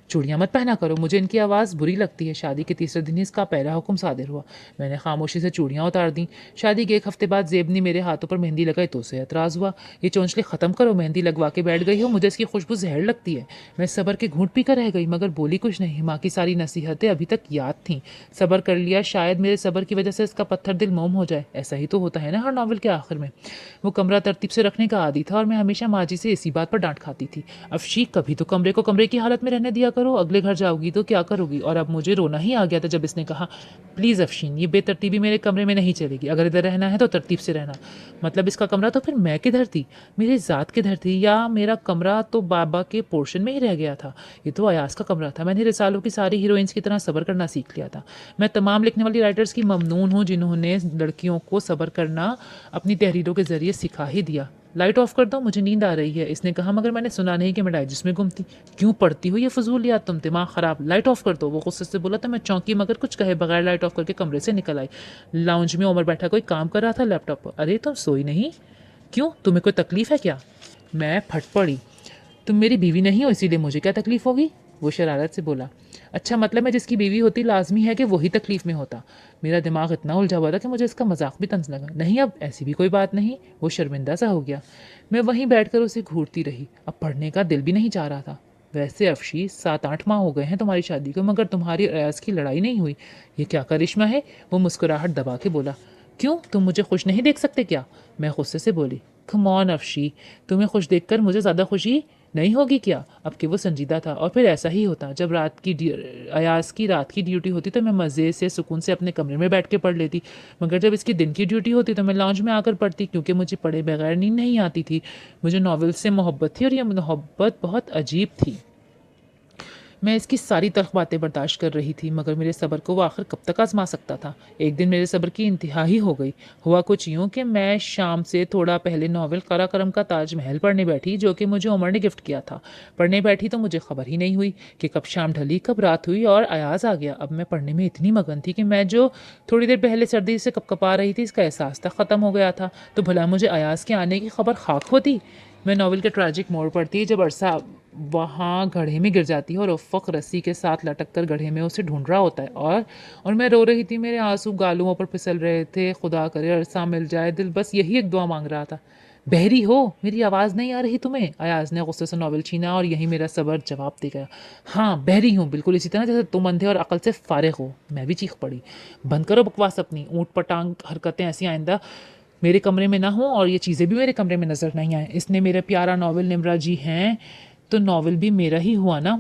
S1: चूड़ियाँ मत पहना करो, मुझे इनकी आवाज़ बुरी लगती है। शादी के तीसरे दिन ही इसका पहला हुक्म सादिर हुआ। मैंने खामोशी से चूड़ियाँ उतार दी। शादी के एक हफ्ते बाद ज़ेब ने मेरे हाथों पर मेहंदी लगाई तो उसे एतराज़ हुआ। ये चौंचले ख़त्म करो, मेहंदी लगवा के बैठ गई हो, मुझे इसकी खुशबू जहर लगती है। मैं सब्र के घूंट पी कर रह गई, मगर बोली कुछ नहीं। माँ की सारी नसीहतें अभी तक याद थीं। सब्र कर लिया, शायद मेरे सब्र की वजह से इसका पत्थर दिल मोम हो जाए। ऐसा ही तो होता है ना हर नॉवल के आखिर में। वो कमरा तरतीब से रखने का आदी था और मैं हमेशा माँ जी से इसी बात पर डांट खाती थी। अफशी, कभी तो कमरे को कमरे की हालत में रहने दिया करो, अगले घर जाओगी तो क्या करोगी। और अब मुझे रोना ही आ गया था जब इसने कहा, प्लीज़ अफशीन, ये बेतरतीबी मेरे कमरे में नहीं चलेगी। अगर इधर रहना है तो तरतीब से रहना। मतलब इसका कमरा तो फिर मैं किधर थी, मेरी ज़ात किधर थी, या मेरा कमरा तो बाबा के पोर्शन में ही रह गया था। ये तो अयास का कमरा था। मैंने रिसालों की सारी हीरोइंस की तरह सब्र करना सीख लिया था। मैं तमाम लिखने वाली राइटर्स की ममनून हूँ जिन्होंने लड़कियों को सब्र करना अपनी तहरीरों के ज़रिए सिखा ही दिया। लाइट ऑफ कर दो, मुझे नींद आ रही है, इसने कहा, मगर मैंने सुना नहीं कि मैं डाइजेस्ट में गुम थी। क्यों पढ़ती हो ये फजूल याद, तुम दिमाग ख़राब, लाइट ऑफ कर दो। वो गुस्से से बोला था। मैं चौंकी, मगर कुछ कहे बगैर लाइट ऑफ करके कमरे से निकल आई। लाउंज में उमर बैठा कोई काम कर रहा था लैपटॉप पर। अरे तुम सोई नहीं? क्यों, तुम्हें कोई तकलीफ़ है क्या? मैं फट पड़ी। तुम मेरी बीवी नहीं हो, इसीलिए मुझे क्या तकलीफ़ होगी? वो शरारत से बोला। अच्छा, मतलब मैं जिसकी बीवी होती लाजमी है कि वही तकलीफ़ में होता। मेरा दिमाग इतना उलझा हुआ था कि मुझे इसका मजाक भी तंज लगा। नहीं, अब ऐसी भी कोई बात नहीं। वो शर्मिंदा सा हो गया। मैं वहीं बैठकर उसे घूरती रही। अब पढ़ने का दिल भी नहीं चाह रहा था। वैसे अफशी, 7-8 माह हो गए हैं तुम्हारी शादी को, मगर तुम्हारी अयाज की लड़ाई नहीं हुई। ये क्या करिश्मा है? वो मुस्कुराहट दबा के बोला। क्यों, तुम मुझे खुश नहीं देख सकते क्या? मैं गुस्से से बोली। कम ऑन अफशी, तुम्हें खुश देखकर मुझे ज़्यादा खुशी नहीं होगी क्या? अब कि वो संजीदा था। और फिर ऐसा ही होता, जब अयाज की रात की ड्यूटी होती तो मैं मज़े से सुकून से अपने कमरे में बैठ के पढ़ लेती, मगर जब इसकी दिन की ड्यूटी होती तो मैं लॉन्च में आकर पढ़ती, क्योंकि मुझे पढ़े बगैर नींद नहीं आती थी। मुझे नॉवेल से मोहब्बत थी और यह मोहब्बत बहुत अजीब थी। मैं इसकी सारी तल्ख बातें बर्दाश्त कर रही थी, मगर मेरे सब्र को वो आखिर कब तक आजमा सकता था। एक दिन मेरे सब्र की इंतहा ही हो गई। हुआ कुछ यूँ कि मैं शाम से थोड़ा पहले नॉवल कराकरम का ताजमहल पढ़ने बैठी, जो कि मुझे उमर ने गिफ्ट किया था। पढ़ने बैठी तो मुझे खबर ही नहीं हुई कि कब शाम ढली, कब रात हुई और अयाज आ गया। अब मैं पढ़ने में इतनी मगन थी कि मैं जो थोड़ी देर पहले सर्दी से कपकपा रही थी, इसका एहसास तक ख़त्म हो गया था। तो भला मुझे अयाज के आने की खबर खाक होती। मैं नॉवल के ट्रैजिक मोड़ पड़ती जब अरसा वहाँ गड्ढे में गिर जाती है और उफ़क़ रस्सी के साथ लटक कर गड्ढे में उसे ढूंढ रहा होता है। और मैं रो रही थी, मेरे आंसू गालों पर फिसल रहे थे। खुदा करे अरसा मिल जाए, दिल बस यही एक दुआ मांग रहा था। बहरी हो, मेरी आवाज़ नहीं आ रही तुम्हें? अयाज ने गुस्से से नॉवल छीना और यही मेरा सब्र जवाब दे गया। हाँ, बहरी हूँ, बिल्कुल इसी तरह जैसे तुम अंधे और अकल से फारिग हो। मैं भी चीख पड़ी। बंद करो बकवास अपनी, ऊँट पटांग हरकतें ऐसी आइंदा मेरे कमरे में ना हो और ये चीज़ें भी मेरे कमरे में नज़र नहीं आए। इसने मेरा प्यारा नॉवल, निम्रा जी हैं तो नॉवल भी मेरा ही हुआ ना।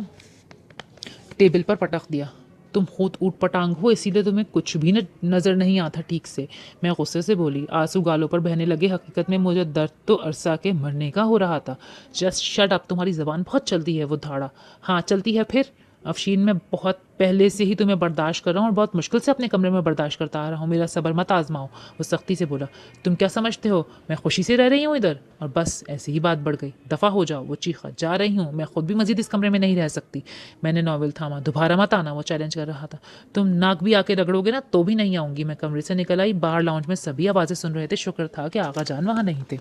S1: टेबल पर पटक दिया। तुम खुद ऊट पटांग हो, इसीलिए तुम्हें कुछ भी नज़र नहीं आता ठीक से। मैं गुस्से से बोली। आंसू गालों पर बहने लगे। हकीकत में मुझे दर्द तो अरसा के मरने का हो रहा था। जस्ट शट अप, तुम्हारी ज़बान बहुत चलती है। वो धाड़ा। हाँ चलती है फिर? अफशीन, मैं बहुत पहले से ही तुम्हें बर्दाश्त कर रहा हूँ और बहुत मुश्किल से अपने कमरे में बर्दाश्त करता आ रहा हूँ। मेरा सब्र मत आजमाओ। वो सख्ती से बोला। तुम क्या समझते हो मैं खुशी से रह रही हूँ इधर? और बस ऐसे ही बात बढ़ गई। दफ़ा हो जाओ। वो चीखा। जा रही हूँ, मैं खुद भी मजीद इस कमरे में नहीं रह सकती। मैंने नॉवल थामा। दोबारा मत आना, वो चैलेंज कर रहा था। तुम नाक भी आके रगड़ोगे ना तो भी नहीं आऊँगी। मैं कमरे से निकल आई। बाहर लाउंज में सभी आवाज़ें सुन रहे थे। शुक्र था कि आगा जान वहाँ नहीं थे।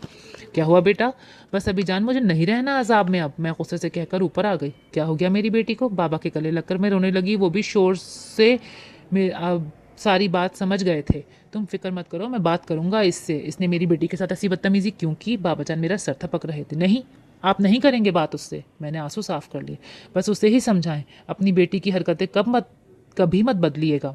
S1: क्या हुआ बेटा? बस अभी जान, मुझे नहीं रहना अजाब में अब। मैं गुस्से से कहकर ऊपर आ गई। क्या हो गया मेरी बेटी को? बाबा के गले लगकर मैं रोने लगी। वो भी शोर से सारी बात समझ गए थे। तुम फिक्र मत करो, मैं बात करूंगा इससे। इसने मेरी बेटी के साथ ऐसी बदतमीजी क्यों की? बाबा जान मेरा सर थपक रहे थे। नहीं, आप नहीं करेंगे बात उससे। मैंने आंसू साफ कर लिए। बस उसे ही समझाएं, अपनी बेटी की हरकतें कभी मत बदलिएगा।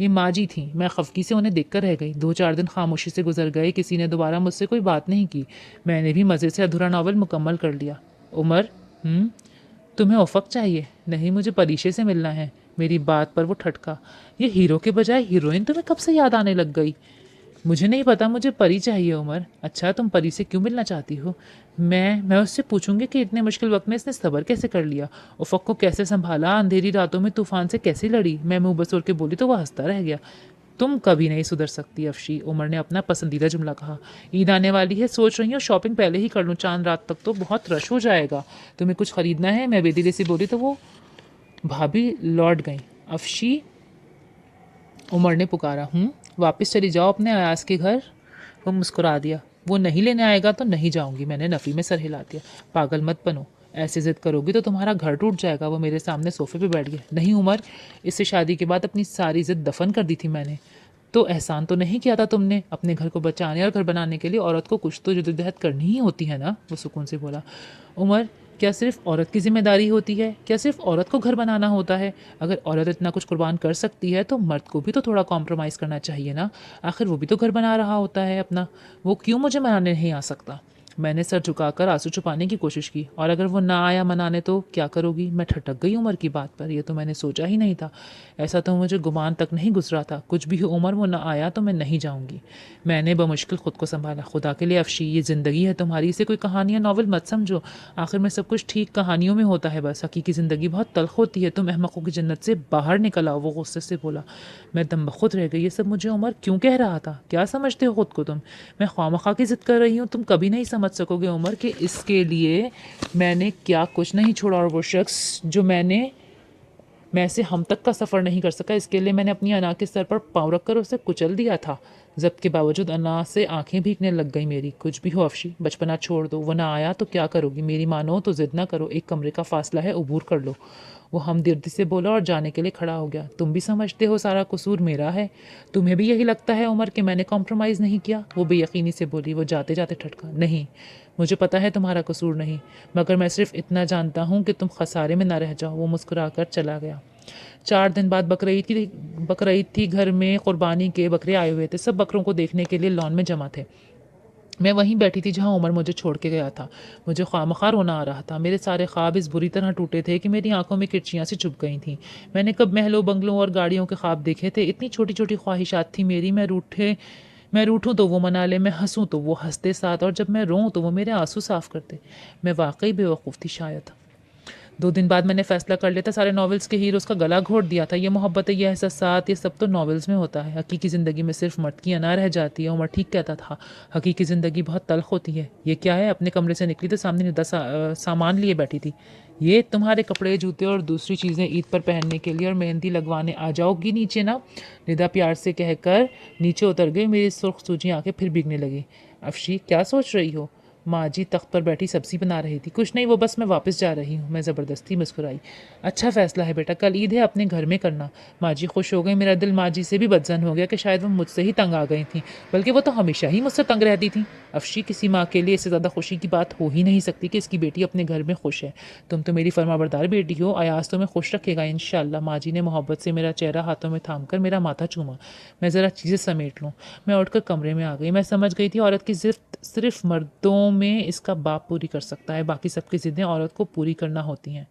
S1: ये माँ जी थी। मैं खफकी से उन्हें देखकर रह गई। 2-4 दिन खामोशी से गुजर गए। किसी ने दोबारा मुझसे कोई बात नहीं की। मैंने भी मज़े से अधूरा नावल मुकम्मल कर लिया। उमर, तुम्हें उफ़क़ चाहिए? नहीं, मुझे परीशे से मिलना है। मेरी बात पर वो ठटका। ये हीरो के बजाय हीरोइन तुम्हें कब से याद आने लग गई? मुझे नहीं पता, मुझे परी चाहिए उमर। अच्छा, तुम परी से क्यों मिलना चाहती हो? मैं उससे पूछूंगी कि इतने मुश्किल वक्त में इसने सब्र कैसे कर लिया, उफ़क़ को कैसे संभाला, अंधेरी रातों में तूफान से कैसे लड़ी। मैं मुँह बसोर के बोली तो वह हंसता रह गया। तुम कभी नहीं सुधर सकती अफशी, उमर ने अपना पसंदीदा जुमला कहा। ईद आने वाली है, सोच रही हूँ शॉपिंग पहले ही कर लूँ, चांद रात तक तो बहुत रश हो जाएगा। तुम्हें कुछ खरीदना है? मैं बेदिले से बोली तो वो भाभी लौट गई। अफशी, उमर ने पुकारा। वापस चली जाओ अपने अयास के घर। वो मुस्कुरा दिया। वो नहीं लेने आएगा तो नहीं जाऊंगी। मैंने नफ़ी में सर हिला दिया। पागल मत बनो, ऐसे जिद करोगी तो तुम्हारा घर टूट जाएगा। वो मेरे सामने सोफे पे बैठ गया। नहीं उमर, इससे शादी के बाद अपनी सारी जिद दफन कर दी थी मैंने। तो एहसान तो नहीं किया था तुमने? अपने घर को बचाने और घर बनाने के लिए औरत को कुछ तो जद्दोजहद करनी ही होती है ना, वो सुकून से बोला। उमर, क्या सिर्फ औरत की जिम्मेदारी होती है? क्या सिर्फ औरत को घर बनाना होता है? अगर औरत इतना कुछ कुर्बान कर सकती है तो मर्द को भी तो थोड़ा कॉम्प्रोमाइज़ करना चाहिए ना। आखिर वो भी तो घर बना रहा होता है अपना। वो क्यों मुझे मनाने नहीं आ सकता? मैंने सर झुकाकर आंसू छुपाने की कोशिश की। और अगर वो ना आया मनाने तो क्या करोगी? मैं ठटक गई उमर की बात पर। यह तो मैंने सोचा ही नहीं था। ऐसा तो मुझे गुमान तक नहीं गुजरा था। कुछ भी हो उमर, वो ना आया तो मैं नहीं जाऊंगी। मैंने बमुश्किल खुद को संभाला। खुदा के लिए अफशी, ये ज़िंदगी है तुम्हारी, इसे कोई कहानी या नॉवल मत समझो। आखिर में सब कुछ ठीक कहानियों में होता है बस। हकीकी ज़िंदगी बहुत तल्ख होती है। तुम अहमकों की जन्नत से बाहर निकल आओ, वो गुस्से से बोला। मैं दम बखुद रह गई। ये सब मुझे उमर क्यों कह रहा था? क्या समझते हो खुद को तुम? मैं ख्वामखा की जिद कर रही हूँ? तुम कभी नहीं समझ सकोगे उमर कि इसके लिए मैंने क्या कुछ नहीं छोड़ा। और वो शख्स जो मैं से हम तक का सफ़र नहीं कर सका, इसके लिए मैंने अपनी अना के सर पर पाँव रखकर उसे कुचल दिया था। जब्त के बावजूद अना से आंखें भीगने लग गई मेरी। कुछ भी हो अफशी, बचपना छोड़ दो। वो ना आया तो क्या करोगी? मेरी मानो तो जिद ना करो। एक कमरे का फासला है, अबूर कर लो। वो हमदर्दी से बोला और जाने के लिए खड़ा हो गया। तुम भी समझते हो सारा कसूर मेरा है? तुम्हें भी यही लगता है उमर कि मैंने कॉम्प्रोमाइज़ नहीं किया? वो बेयकीनी से बोली। वो जाते जाते ठटका। नहीं, मुझे पता है तुम्हारा कसूर नहीं, मगर मैं सिर्फ इतना जानता हूँ कि तुम खसारे में ना रह जाओ। वो मुस्कुरा कर चला गया। 4 दिन बाद बकरीद थी। घर में कुर्बानी के बकरे आए हुए थे। सब बकरों को देखने के लिए लॉन में जमा थे। मैं वहीं बैठी थी जहां उमर मुझे छोड़ के गया था। मुझे ख्वामख़ा रोना आ रहा था। मेरे सारे ख्वाब इस बुरी तरह टूटे थे कि मेरी आंखों में किरचियाँ सी चुभ गई थीं। मैंने कब महलों बंगलों और गाड़ियों के ख्वाब देखे थे? इतनी छोटी छोटी ख्वाहिशात थी मेरी। मैं रूठूं तो वो मना ले, मैं हंसूं तो वो हंसते साथ, और जब मैं रोऊं तो वो मेरे आंसू साफ करते। मैं वाकई बेवकूफ़ थी शायद। 2 दिन बाद मैंने फैसला कर लिया था, सारे नॉवेल्स के हीरोज़ का गला घोट दिया था। ये मोहब्बत, ये एहसासात, ये सब तो नॉवेल्स में होता है। हकीकी ज़िंदगी में सिर्फ मटकी अना रह जाती है। उमर ठीक कहता था, हकीकी ज़िंदगी बहुत तल्ख होती है। ये क्या है? अपने कमरे से निकली तो सामने निदा सामान लिए बैठी थी। ये तुम्हारे कपड़े, जूते और दूसरी चीज़ें ईद पर पहनने के लिए और मेहंदी लगवाने आ जाओगी नीचे ना। निदा प्यार से कहकर नीचे उतर गई। मेरी सुर्ख सूजी आंखें फिर भीगने लगी। अफशी, क्या सोच रही हो? माँ जी तख्त पर बैठी सब्जी बना रही थी। कुछ नहीं, वो बस मैं वापस जा रही हूँ। मैं ज़बरदस्ती मुस्कुराई। अच्छा फ़ैसला है बेटा, कल ईद है, अपने घर में करना। माँ जी खुश हो गई। मेरा दिल माँ जी से भी बदजन हो गया कि शायद वो मुझसे ही तंग आ गई थी, बल्कि वो तो हमेशा ही मुझसे तंग रहती थी। अफशी, किसी माँ के लिए इससे ज़्यादा खुशी की बात हो ही नहीं सकती कि इसकी बेटी अपने घर में खुश है। तुम तो मेरी फरमाबरदार बेटी हो। अयाज तुम्हें खुश रखेगा इंशाअल्लाह। माँ जी ने मोहब्बत से मेरा चेहरा हाथों में थाम कर मेरा माथा चूमा। मैं ज़रा चीज़ें समेट लूँ। मैं उठकर कमरे में आ गई। मैं समझ गई थी औरत की जिद सिर्फ मर्दों में इसका बाप पूरी कर सकता है, बाकी सबकी जिद्दें औरत को पूरी करना होती हैं।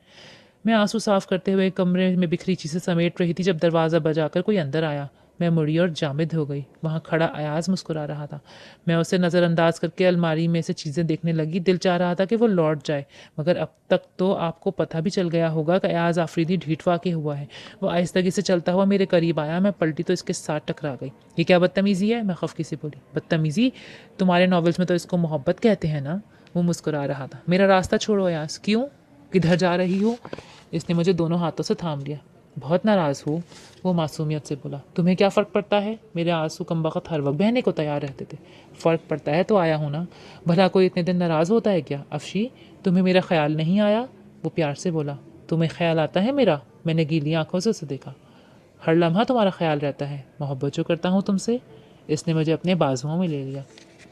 S1: मैं आंसू साफ करते हुए कमरे में बिखरी चीज़ें समेट रही थी जब दरवाज़ा बजाकर कोई अंदर आया। मैं मुड़ी और जामिद हो गई। वहाँ खड़ा अयाज मुस्कुरा रहा था। मैं उसे नज़रअंदाज करके अलमारी में से चीज़ें देखने लगी। दिल चाह रहा था कि वो लौट जाए, मगर अब तक तो आपको पता भी चल गया होगा कि अयाज आफरीदी ढीठवा के हुआ है। वो आहिस्तगी से चलता हुआ मेरे करीब आया। मैं पलटी तो इसके साथ टकरा गई। ये क्या बदतमीज़ी है? मैं खफकी से बोली। बदतमीज़ी? तुम्हारे नॉवेल्स में तो इसको मोहब्बत कहते हैं ना। वो मुस्कुरा रहा था। मेरा रास्ता छोड़ो अयाज। क्यों? किधर जा रही हो? इसने मुझे दोनों हाथों से थाम लिया। बहुत नाराज़ हूँ, वो मासूमियत से बोला। तुम्हें क्या फ़र्क पड़ता है? मेरे आंसू कमबख्त हर वक्त बहने को तैयार रहते थे। फ़र्क पड़ता है तो आया हूँ ना। भला कोई इतने दिन नाराज़ होता है क्या? अफशी, तुम्हें मेरा ख्याल नहीं आया? वो प्यार से बोला। तुम्हें ख्याल आता है मेरा? मैंने गीली आंखों से उसे देखा। हर लम्हा तुम्हारा ख्याल रहता है। मोहब्बत जो करता हूँ तुमसे। इसने मुझे अपने बाजुओं में ले लिया।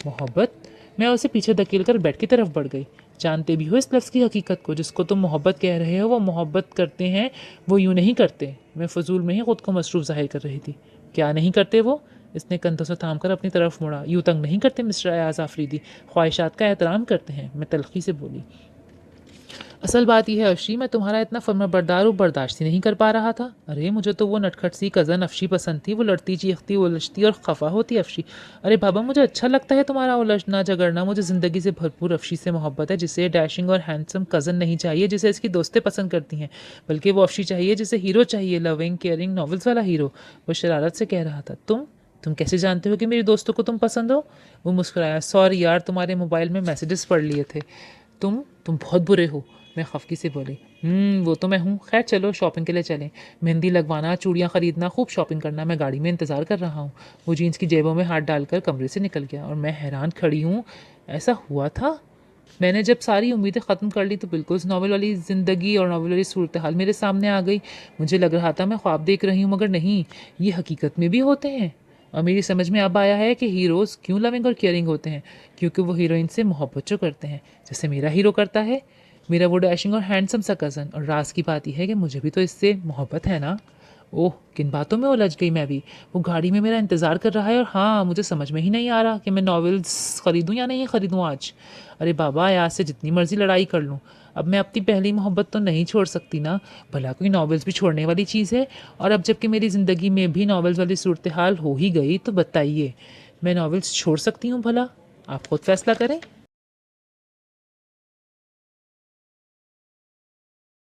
S1: मोहब्बत? मैं उसे पीछे धकेल कर बेड की तरफ बढ़ गई। जानते भी हो इस लफ्ज़ की हकीकत को? जिसको तुम मोहब्बत कह रहे हो वो मोहब्बत करते हैं, वो यूँ नहीं करते। मैं फजूल में ही ख़ुद को मसरूफ़ ज़ाहिर कर रही थी। क्या नहीं करते वो? इसने कंधों से थाम कर अपनी तरफ मुड़ा। यूँ तंग नहीं करते मिस्टर अयाज आफरीदी, ख्वाहिशात का एहतराम करते हैं। मैं तल्खी से बोली। असल बात यह है अफशी, मैं तुम्हारा इतना फर्माबरदार और बर्दाश्त ही नहीं कर पा रहा था। अरे मुझे तो वो नटखट सी कज़न अफशी पसंद थी। वो लड़ती चीखती उलझती और खफा होती अफशी। अरे बाबा, मुझे अच्छा लगता है तुम्हारा उलझना झगड़ना। मुझे ज़िंदगी से भरपूर अफशी से मोहब्बत है, जिसे डैशिंग और हैंडसम कज़न नहीं चाहिए जिसे इसकी दोस्तें पसंद करती हैं, बल्कि वो अफशी चाहिए जिसे हीरो चाहिए, लविंग केयरिंग नॉवेल्स वाला हीरो। वो शरारत से कह रहा था। तुम कैसे जानते हो कि मेरी दोस्तों को तुम पसंद हो? वो मुस्कुराया। सॉरी यार, तुम्हारे मोबाइल में मैसेजेस पढ़ लिए थे। तुम बहुत बुरे हो, मैं खफकी से बोली। वो तो मैं हूँ। खैर चलो शॉपिंग के लिए चलें। मेहंदी लगवाना, चूड़ियाँ ख़रीदना, खूब शॉपिंग करना। मैं गाड़ी में इंतज़ार कर रहा हूँ। वो जीन्स की जेबों में हाथ डालकर कमरे से निकल गया और मैं हैरान खड़ी हूँ। ऐसा हुआ था? मैंने जब सारी उम्मीदें ख़त्म कर ली तो बिल्कुल उस नावल वाली ज़िंदगी और नावल वाली सूरत हाल मेरे सामने आ गई। मुझे लग रहा था मैं ख्वाब देख रही हूँ, मगर नहीं, ये हकीकत में भी होते हैं। और मेरी समझ में अब आया है कि हीरोज़ क्यों लविंग और केयरिंग होते हैं, क्योंकि वो हीरोइन से मोहब्बत जो करते हैं, जैसे मेरा हीरो करता है, मेरा वो डैशिंग और हैंडसम सा कज़न। और राज की बात यह है कि मुझे भी तो इससे मोहब्बत है ना। ओह, किन बातों में उलझ गई मैं भी। वो गाड़ी में मेरा इंतज़ार कर रहा है और हाँ, मुझे समझ में ही नहीं आ रहा कि मैं नॉवेल्स ख़रीदूँ या नहीं ख़रीदूँ आज। अरे बाबा, आज से जितनी मर्ज़ी लड़ाई कर लूँ, अब मैं अपनी पहली मोहब्बत तो नहीं छोड़ सकती ना। भला कोई नॉवेल्स भी छोड़ने वाली चीज़ है? और अब जबकि मेरी ज़िंदगी में भी नॉवेल्स वाली सूरत हाल हो ही गई, तो बताइए, मैं नॉवेल्स छोड़ सकती हूँ भला? आप खुद फैसला करें।